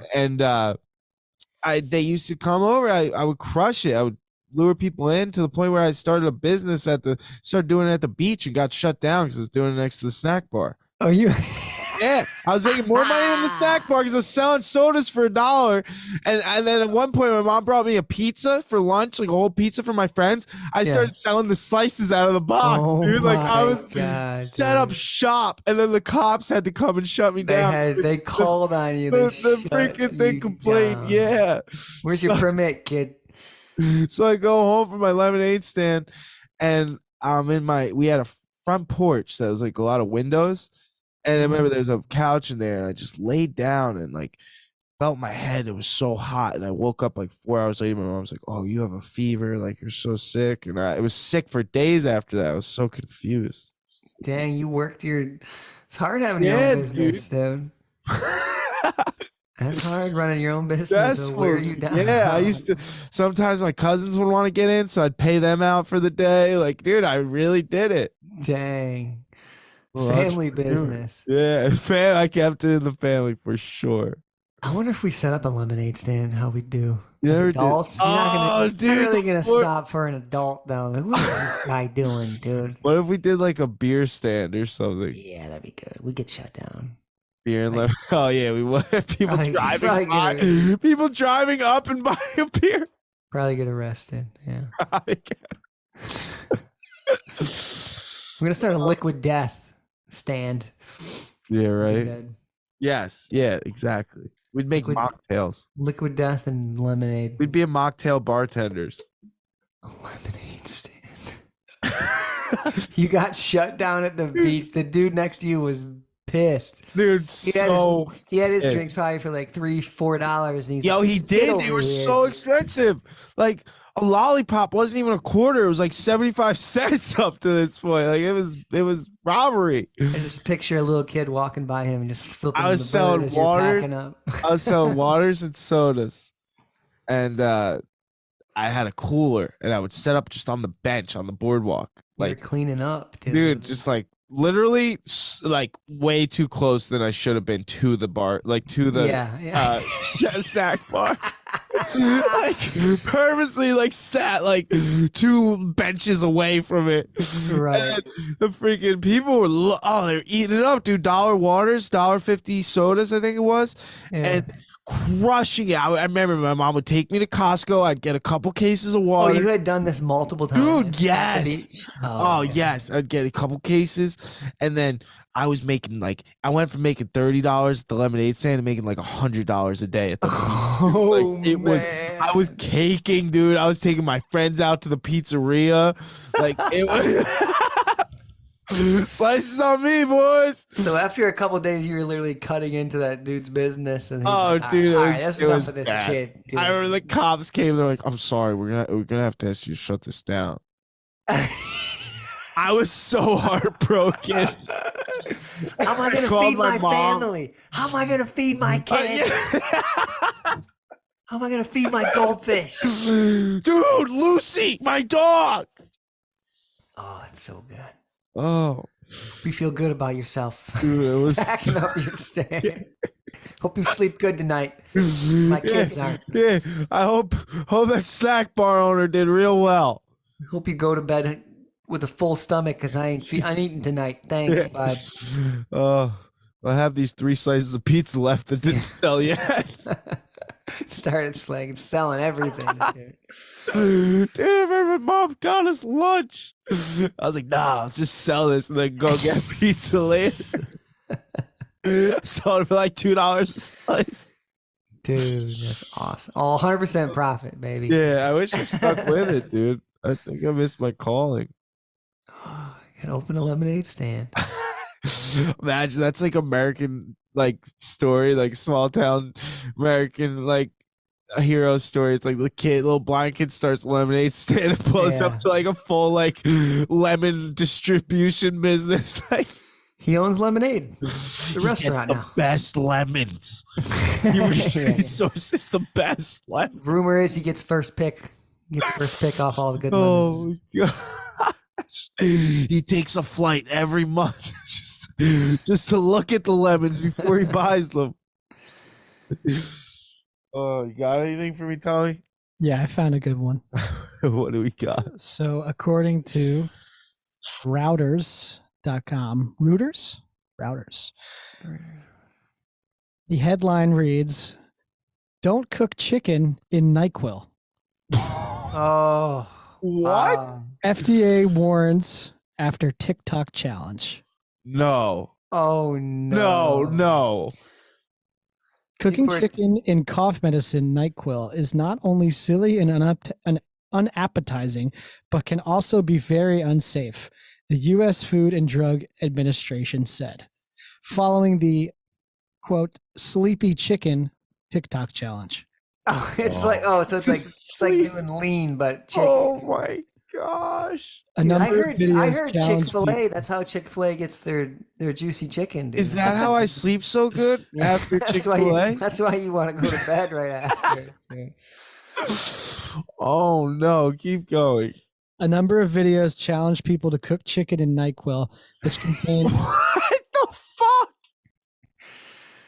They used to come over. I would crush it. I would lure people in to the point where I started a business started doing it at the beach and got shut down because I was doing it next to the snack bar. Oh, you? Yeah, I was making more money than the snack bar because I was selling sodas for $1. And then at one point, my mom brought me a pizza for lunch, like a whole pizza for my friends. I started selling the slices out of the box, dude. Like I was set up shop, and then the cops had to come and shut me down. They called on you. The freaking thing complained. Yeah. Where's your permit, kid? So I go home from my lemonade stand, and we had a front porch that was like a lot of windows. And I remember there was a couch in there, and I just laid down and like felt my head. It was so hot, and I woke up like 4 hours later. My mom was like, "Oh, you have a fever. Like you're so sick." And I was sick for days after that. I was so confused. Dang, you worked It's hard having your own business, dude. That's hard running your own business. It'll wear you down. Yeah, I used to. Sometimes my cousins would want to get in, so I'd pay them out for the day. Like, dude, I really did it. Dang. Family business. Yeah, I kept it in the family for sure. I wonder if we set up a lemonade stand, how we do. You As never adults, did. you're not really gonna before- stop for an adult though. What is this guy doing, dude? What if we did like a beer stand or something? Yeah, that'd be good. We get shut down. Beer and lemon. Oh yeah, we would. People Probably driving people driving up and buying a beer. Probably get arrested. Yeah. We're gonna start a liquid death stand. Yeah, right. Yes, yeah, exactly. We'd make mocktails. Liquid death and lemonade. We'd be a mocktail bartenders. A lemonade stand. You got shut down at the beach. The dude next to you was pissed. Dude, he had his drinks probably for like $3-4, and he's like, he did. They were so expensive. Like a lollipop wasn't even a quarter. It was like 75 cents up to this point. Like it was robbery. I just picture a little kid walking by him and just flipping. I was selling waters. I was selling waters and sodas, and I had a cooler, and I would set up just on the bench on the boardwalk, like cleaning up, dude. Just like literally, like way too close than I should have been to the bar, like to the snack bar. Like purposely like sat like 2 benches away from it. Right. And the freaking people were they're eating it up, dude. $1 waters, $1.50 sodas, I think it was. Yeah. And crushing it. I remember my mom would take me to Costco. I'd get a couple cases of water. Oh, you had done this multiple times, dude. Yes. Yes. I'd get a couple cases, and then I was making I went from making $30 at the lemonade stand to making like $100 a day at the I was caking, dude. I was taking my friends out to the pizzeria. Like it was slices on me, boys. So after a couple of days, you were literally cutting into that dude's business, and dude, all right, that's enough of this kid. Dude. I remember the cops came. They're like, "I'm sorry, we're gonna have to ask you to shut this down." I was so heartbroken. How am I going to called feed my my mom. family? How am I going to feed my kids? How am I going to feed my goldfish? Dude, Lucy, my dog. Oh, it's so good. Oh, You feel good about yourself. dude, it was. Backing up your stand. Hope you sleep good tonight. My kids aren't. Yeah, I hope that snack bar owner did real well. Hope you go to bed with a full stomach because I'm eating tonight. Thanks, bud. I have these 3 slices of pizza left that didn't sell yet. Started selling everything. Dude, I remember mom got us lunch. I was like, nah, let's just sell this and then go get pizza later. Sold it for like $2 a slice. Dude, that's awesome. All 100% profit, baby. Yeah, I wish I stuck with it, dude. I think I missed my calling. Oh, you can open a lemonade stand. Imagine that's like American like story, like small town American like a hero story. It's like the little blind kid starts a lemonade stand and blows up to like a full like lemon distribution business. Like He owns lemonade. The restaurant the now. best lemons. He resources the best lemons. Rumor is he gets first pick. Gets first pick off all the good Oh lemons. gosh. He takes a flight every month just to look at the lemons before he buys them. Oh, you got anything for me, Tommy? Yeah, I found a good one. What do we got? So according to routers.com, routers, the headline reads, "Don't cook chicken in Nyquil." Oh. What? FDA warns after TikTok challenge. No. Oh, no. No. Cooking People are- chicken in cough medicine NyQuil is not only silly and unappetizing, but can also be very unsafe, the U.S. Food and Drug Administration said, following the, quote, sleepy chicken TikTok challenge. Oh, so it's like doing lean, but chicken. Oh my gosh. A Dude, number of I videos heard challenge Chick-fil-A. That's how Chick-fil-A gets their juicy chicken. Dude. Is that how I sleep so good Yeah, after that's Chick-fil-A? That's why you want to go to bed right after. Oh no, keep going. A number of videos challenge people to cook chicken in NyQuil, which contains What the fuck?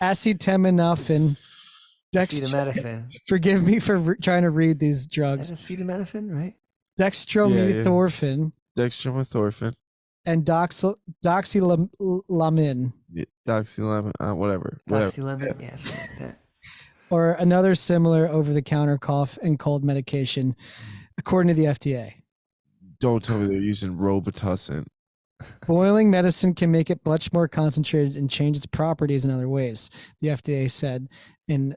acetaminophen. Acetaminophen. Forgive me for trying to read these Is drugs. that acetaminophen, right? Dextromethorphan Dextromethorphan. and doxylamine, Doxylamine, whatever. Doxylamine, yeah, something like that. or another similar over-the-counter cough and cold medication, according to the FDA. Don't tell me they're using Robitussin. Boiling medicine can make it much more concentrated and change its properties in other ways, the FDA said in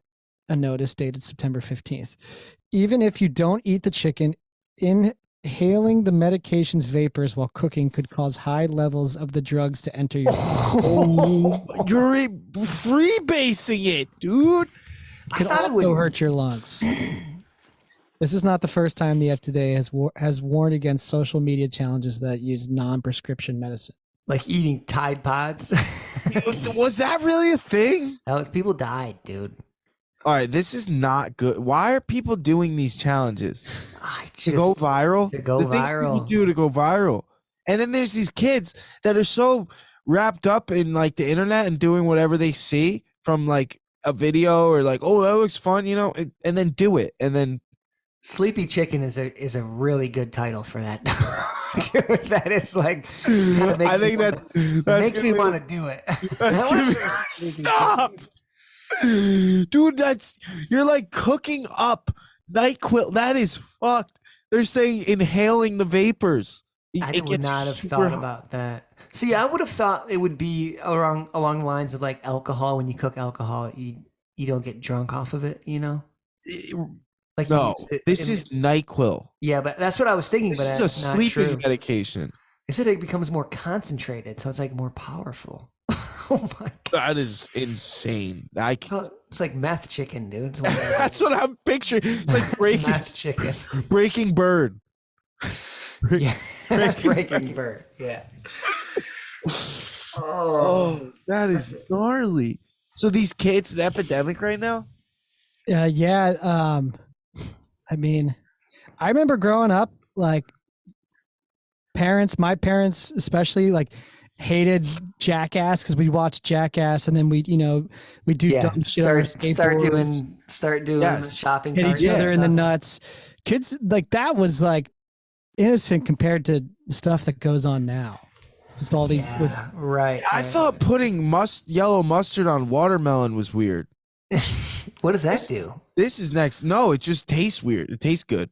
a notice dated September 15th. Even if you don't eat the chicken, inhaling the medication's vapors while cooking could cause high levels of the drugs to enter your body. You're freebasing it, dude. It could thought it also would- hurt your lungs. This is not the first time the FDA has warned against social media challenges that use non-prescription medicine. Like eating Tide Pods. Was that really a thing? People died, dude. All right, this is not good. Why are people doing these challenges? To go Just- viral? to go The things people viral. do to go viral. And then there's these kids that are so wrapped up in like the internet and doing whatever they see from like a video or like, oh, that looks fun, you know, and then do it. And then Sleepy Chicken is a really good title for that. Dude, that is like kinda makes I think me that wanna, makes me want to do it. That's gonna be, stop, dude. You're like cooking up NyQuil. That is fucked. They're saying inhaling the vapors. I It would gets not have super thought hot. about that. See, I would have thought it would be along the lines of like alcohol. When you cook alcohol, you don't get drunk off of it. You know, like you No, use it this in- is NyQuil. yeah, but that's what I was thinking. This But is a that's not sleeping true. medication. They said it becomes more concentrated, so it's like more powerful. Oh my god, That is insane. I can't. it's like meth chicken, dude. It's That's what I'm picturing. It's like It's Breaking meth chicken. Breaking Bird. Yeah. Breaking Bird. Yeah. Oh, that is gnarly. So these kids, an epidemic right now? Yeah. I mean, I remember growing up, like my parents especially, like hated Jackass because we watched Jackass, and then we do dumb shit on our skateboards, start doing Yes. shopping hit carts each and other in the stuff. nuts. Kids, like, that was like innocent compared to stuff that goes on now. Just all these. Yeah, right. I thought putting yellow mustard on watermelon was weird. What does that do? This is next. No, it just tastes weird. It tastes good.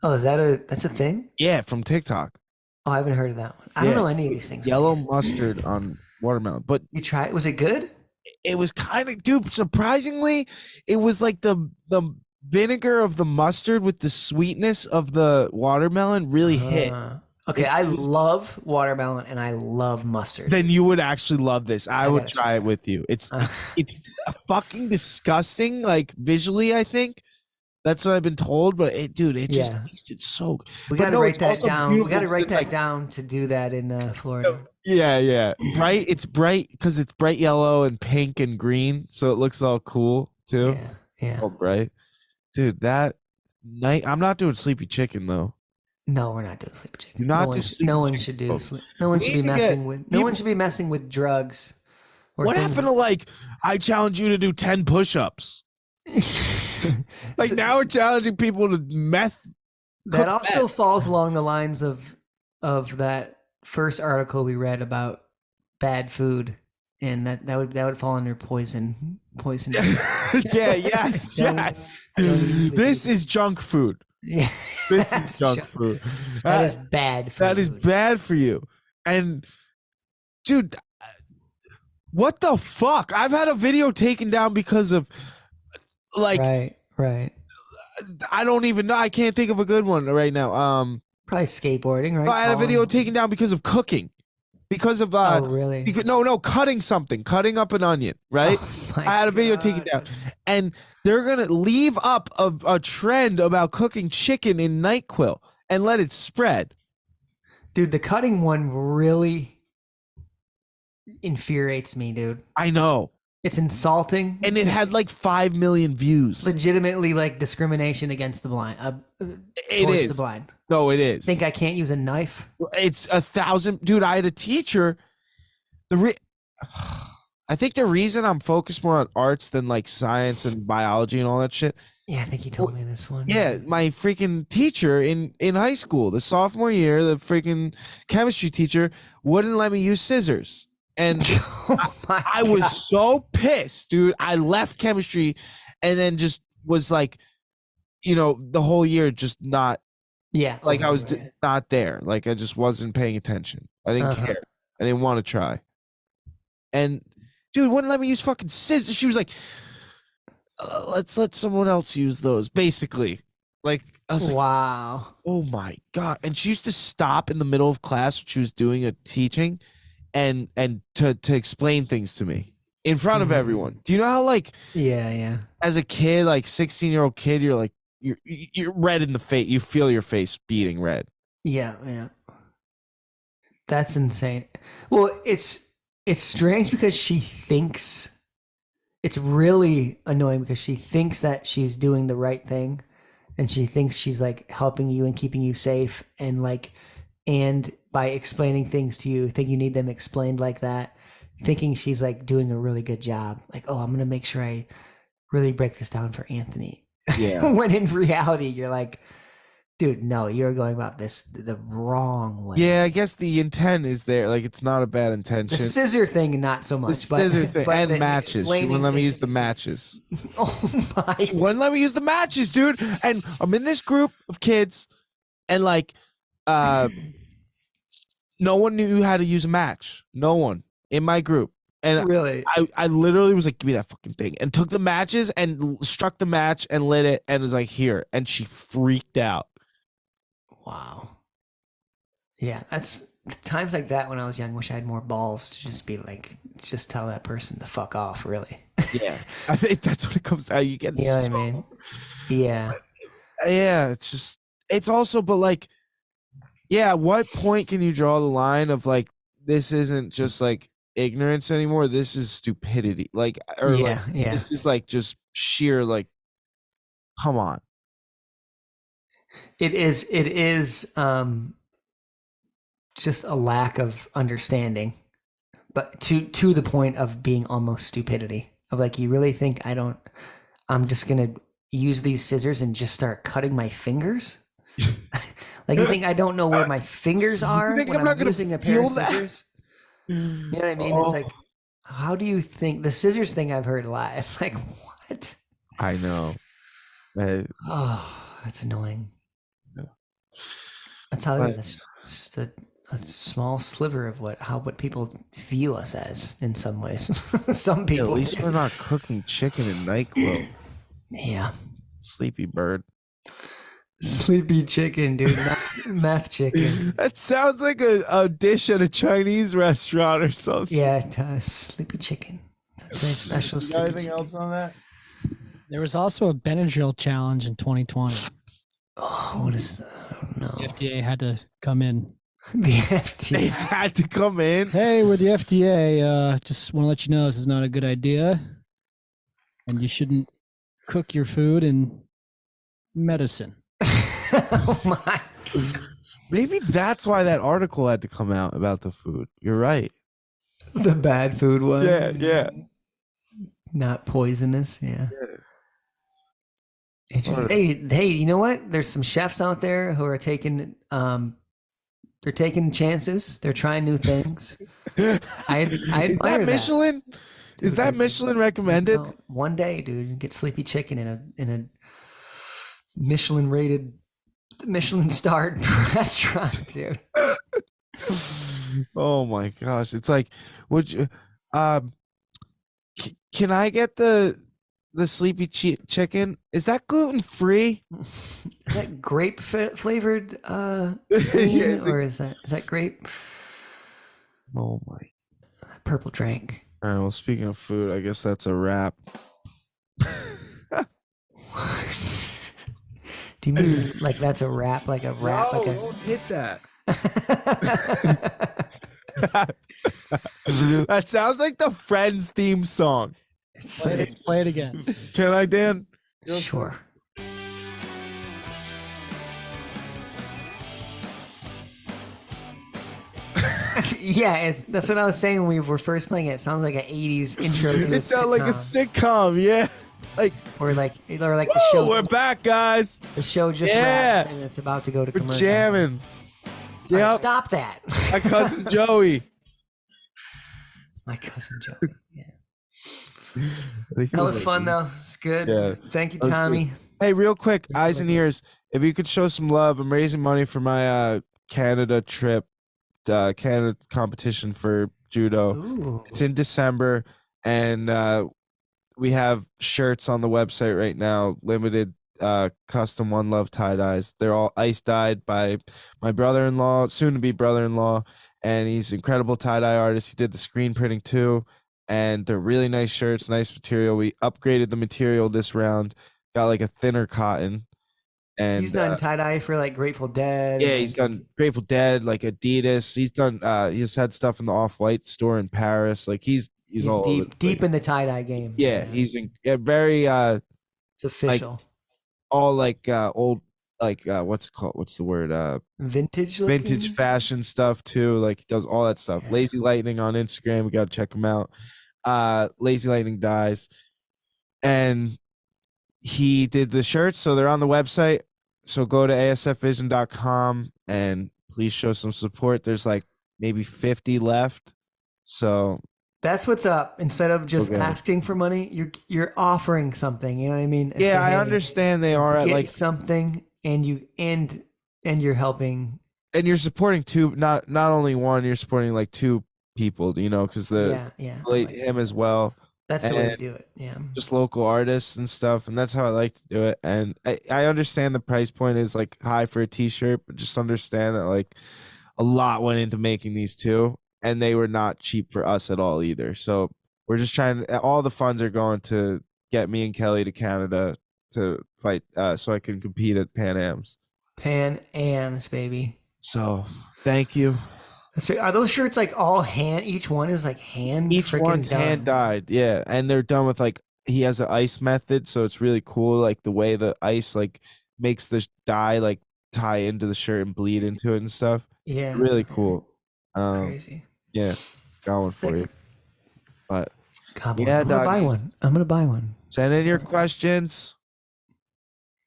Oh, that's a thing? Yeah, from TikTok. Oh, I haven't heard of that one. I don't know any of these things. Yellow mustard on watermelon. But You tried? Was it good? it was kind of, dude, surprisingly, it was like the vinegar of the mustard with the sweetness of the watermelon really hit. Okay, I love watermelon and I love mustard. Then you would actually love this. I would gotta try it with you. It's fucking disgusting, like visually, I think. That's what I've been told, but it just tasted so good. We But got to no, write it's that also down. We beautiful got to write because that it's down to do that in Florida. Yeah. Bright. It's bright because it's bright yellow and pink and green, so it looks all cool too. Yeah. All bright. Dude, that night I'm not doing sleepy chicken though. No, we're not doing sleepy chicken. Do not do sleepy no one chicken, should do. folks. No one We should be need to get messing with. No one should be messing with drugs. or What things- happened to, like, I challenge you to do 10 push-ups? Like, now we're challenging people to meth. That cook also meth. falls along the lines of that first article we read about bad food, and that would fall under poison. Yeah, yes. This is junk food. Yeah, This is junk food. That is bad food. That is bad for you. And, dude, what the fuck? I've had a video taken down because of, like, right. I don't even know. I can't think of a good one right now. Probably skateboarding, right? I had a video taken down because of cooking. Because of Oh, really? cutting something, cutting up an onion, right? Oh, my I had a video taken God. down, and they're gonna leave up a trend about cooking chicken in Nyquil and let it spread. Dude, the cutting one really infuriates me, dude. I know, It's insulting, and it had like 5 million views. legitimately like discrimination against the blind. It towards is. the blind. No, it is. Think I can't use a knife? It's 1,000, dude. I had a teacher. I think the reason I'm focused more on arts than like science and biology and all that shit. Yeah, I think you told me this one. Yeah, my freaking teacher in high school, the sophomore year, the freaking chemistry teacher wouldn't let me use scissors. And Oh my I was God. so pissed, dude. I left chemistry and then just was like, the whole year just not, Yeah. like, I was right. not there. Like, I just wasn't paying attention. I didn't Uh-huh. care. I didn't want to try. And dude wouldn't let me use fucking scissors. She was like, let's let someone else use those, basically. Like, I was like, Wow. oh my God. And she used to stop in the middle of class when she was doing a teaching and to explain things to me in front of Mhm. everyone. Do you know how, like, Yeah. as a kid, like 16-year-old kid, you're like, you're red in the face. You feel your face beating red. Yeah. That's insane. Well, it's strange because she thinks it's really annoying because she thinks that she's doing the right thing, and she thinks she's like helping you and keeping you safe, and by explaining things to you, think you need them explained like that, thinking she's like doing a really good job. Like, oh, I'm gonna make sure I really break this down for Anthony. Yeah. When in reality, you're like, dude, no, you're going about this the wrong way. Yeah, I guess the intent is there. Like, it's not a bad The intention. scissor thing, not so The much. scissors thing but and the matches. She explaining wouldn't let me things- use the matches. Oh my! She wouldn't let me use the matches, dude. And I'm in this group of kids, and like, no one knew how to use a match. No one in my group. And Really? I literally was like, give me that fucking thing. And took the matches and struck the match and lit it and was like, here. And she freaked out. Wow. Yeah, that's times like that when I was young. Wish I had more balls to just be like, just tell that person to fuck off. Really? Yeah. I think that's what it comes down. You get You know what I mean? Yeah. Yeah, it's also, but like, Yeah, at what point can you draw the line of like this isn't just like ignorance anymore? This is stupidity. Like or like Yeah. this is like just sheer like come on. It is just a lack of understanding, but to the point of being almost stupidity. Of like, you really think I'm just gonna use these scissors and just start cutting my fingers? Like, you think I don't know where my fingers are think when I'm not I'm gonna using a pair feel of that? scissors? You know what I mean? It's like, how do you think the scissors thing I've heard a lot? It's like, what? I know. Oh, that's annoying. That's how it is. It's just a small sliver of what people view us as in some ways. Some At people. least we're not cooking chicken and Nyquil. Yeah. Sleepy bird. Sleepy chicken, dude. Meth chicken. That sounds like a dish at a Chinese restaurant or something. Yeah, it does. Sleepy chicken. That's very special. Sleepy Anything else chicken. on that? There was also a Benadryl challenge in 2020. Oh, what is that? I don't know. The FDA had to come in. The They FDA. had to come in. Hey, we're the FDA. Just want to let you know this is not a good idea, and you shouldn't cook your food in medicine. Oh my. Maybe that's why that article had to come out about the food. You're right. The bad food one. Yeah. Not poisonous. Yeah. Hey, you know what? There's some chefs out there who are taking they're taking chances. They're trying new things. I admire Is that Michelin? Is that Michelin recommended? Well, one day, dude, get sleepy chicken in a Michelin rated, Michelin starred restaurant, dude. Oh my gosh. It's like, would you can I get the sleepy chicken? Is that gluten free? Is that grape flavored Yeah, or is that grape? Oh my. Purple drink. All right, well, speaking of food, I guess that's a wrap. Do you mean like that's a rap, like a rap, like a don't hit that. That sounds like the Friends theme song. Play it again. Can I, Dan? Sure. Yeah, that's what I was saying when we were first playing it. It sounds like an 80s intro to It sounds like a sitcom, yeah. Like, or like the woo, show. we're back, guys. The show just Yeah. wrapped and it's about to go to We're commercial. jamming. All right, Yep. stop that. My cousin Joey. My cousin Joe. Yeah. I think it That was like- fun though. It's good. Yeah. Thank you, That was good. Tommy. Hey, real quick, eyes and ears. If you could show some love, I'm raising money for my Canada trip, Canada competition for judo. Ooh. It's in December, and we have shirts on the website right now, limited custom One Love tie-dyes. They're all ice dyed by my brother-in-law, soon-to-be brother-in-law, and he's an incredible tie-dye artist. He did the screen printing too, and they're really nice shirts, nice material. We upgraded the material this round, got like a thinner cotton. And He's done tie dye for like Grateful Dead. yeah, and, he's done Grateful Dead, like Adidas. He's done he's had stuff in the Off-White store in Paris. Like he's all over the deep place. in the tie dye game. Yeah, he's very It's official. all like old, like what's it called? What's the word? Vintage looking? Vintage fashion stuff too. Like he does all that stuff. Yeah. Lazy Lightning on Instagram, we gotta check him out. Lazy Lightning Dyes, and he did the shirts, so they're on the website. So go to asfvision.com and please show some support. There's like maybe 50 left. So That's what's up. Instead of just Okay. asking for money, you're offering something. You know what I mean? It's yeah, like, I hey, understand they are at get like, something, and you're helping. and you're supporting two, not only one, you're supporting like two people, you know, because Yeah. him as well. That's the way to and do it. Yeah. Just local artists and stuff, and that's how I like to do it. And I understand the price point is like high for a t-shirt, but just understand that like a lot went into making these two, and they were not cheap for us at all either. So we're just trying, all the funds are going to get me and Kelly to Canada to fight so I can compete at Pan Am's. Pan Ams, baby. So thank you. That's right. Are those shirts like all hand? Each one is like hand. Each freaking one's done? hand dyed, yeah, and they're done with like he has an ice method, so it's really cool. Like the way the ice like makes the dye like tie into the shirt and bleed into it and stuff. Yeah. Really cool. Crazy. Yeah, got one for Sick. you. But God, yeah, I'm gonna buy doggy. one. I'm gonna buy one. Send in your questions.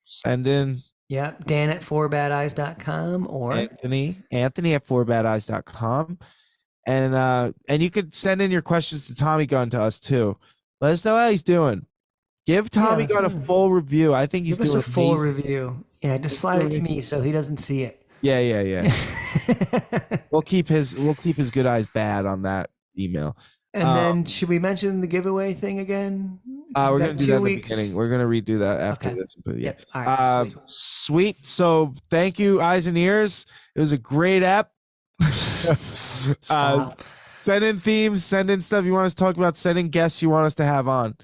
Send in Yep. Dan at 4badeyes.com or Anthony at 4badeyes.com. And you could send in your questions to Tommy Gunn to us too. Let us know how he's doing. Give Tommy Gunn a full review. I think he's give us doing a full amazing. review. Yeah, just slide it to me so he doesn't see it. Yeah. We'll keep his good eyes bad on that email. And then should we mention the giveaway thing again? We're We've gonna got do 2 that in the weeks. beginning. We're gonna redo that after Okay. this. But yeah. Yep. All right, Sweet. So thank you, Eyes and Ears. It was a great app. Send in themes, send in stuff you want us to talk about, send in guests you want us to have on.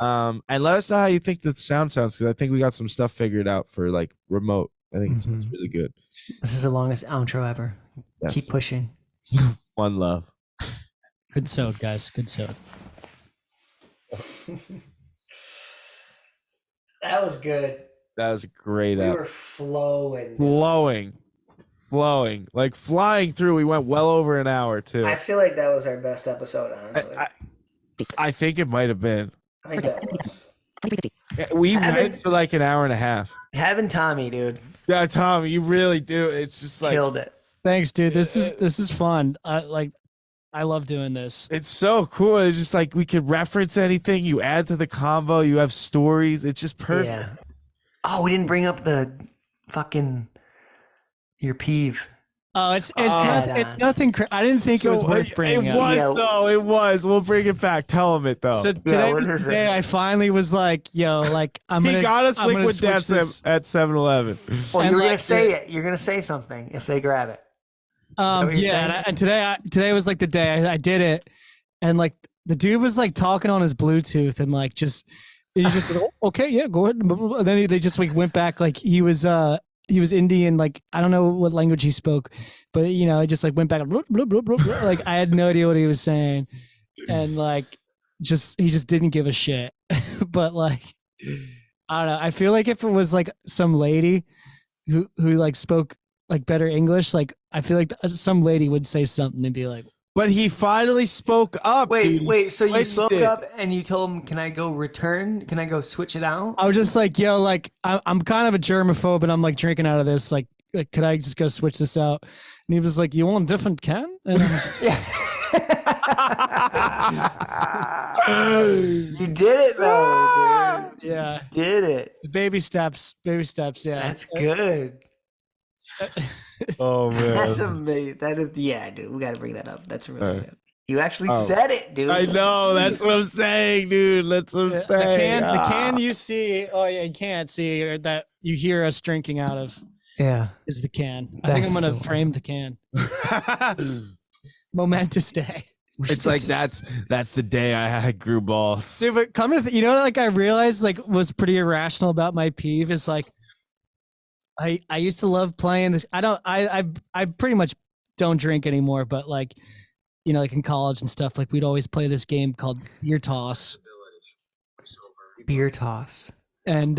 And let us know how you think the sound sounds, because I think we got some stuff figured out for like remote. I think it sounds really good. This is the longest outro ever. Yes. Keep pushing. One love. Good sewed, guys. Good sewed. That was good. That was a great We app. were flowing. Flowing, like flying through. We went well over an hour too. I feel like that was our best episode, honestly. I think it might have been. I think that was. We went for like an hour and a half. Having Tommy, dude, Yeah, Tom, you really do. It's just like killed it. Thanks, dude. This is fun. I love doing this. it's so cool. It's just like we could reference anything. You add to the combo. You have stories. It's just perfect. Yeah. Oh, we didn't bring up the fucking your peeve. Oh, it's right it's on. nothing. I didn't think it was worth bringing It up. was Yeah. though. It was. We'll bring it back. Tell him it though. So today what was is the day it? I finally was like, yo, like I'm he gonna. got us I'm gonna liquid switch death this. at 7-Eleven. Well, And you were gonna like say it. You're gonna say something if they grab it. what you're Yeah, saying? and today was like the day I did it, and like the dude was like talking on his Bluetooth and like just he just like, "Oh, okay, yeah, go ahead. And then they just like went back like he was Indian, like I don't know what language he spoke, but you know, I just like went back blah, blah, blah, blah, blah. Like I had no idea what he was saying, and like he just didn't give a shit. But like I don't know, I feel like if it was like some lady who like spoke like better English, like I feel like some lady would say something and be like, But he finally spoke up. dude. He Wait. So you switched spoke it. up and you told him, "Can I go return? Can I go switch it out?" I was just like, yo, like I'm kind of a germaphobe and I'm like drinking out of this. Like could I just go switch this out? And he was like, you want a different can? And I was just, You did it though, dude. yeah, Did it? baby steps. Yeah. That's good. Oh man. That's amazing. That is, yeah, dude. We got to bring that up. That's really Alright. good. You actually Oh. said it, dude. I know. That's what I'm saying, dude. That's what I'm The saying. can you see? Oh yeah, you can't see, or that you hear us drinking out of Yeah. is the can. I think I'm That's the gonna one. frame the can. Momentous day. It's like that's the day I grew balls. Dude, but come to you know, like I realized like was pretty irrational about my peeve is like I used to love playing this. I pretty much don't drink anymore, but like you know, like in college and stuff, like we'd always play this game called beer toss. Beer toss. And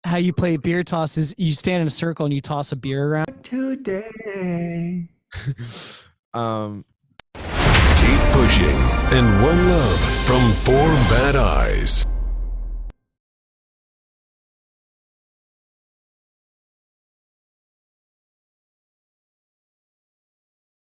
how you play beer toss is you stand in a circle and you toss a beer around. Today. Keep pushing, and one love from 4 Bad Eyes.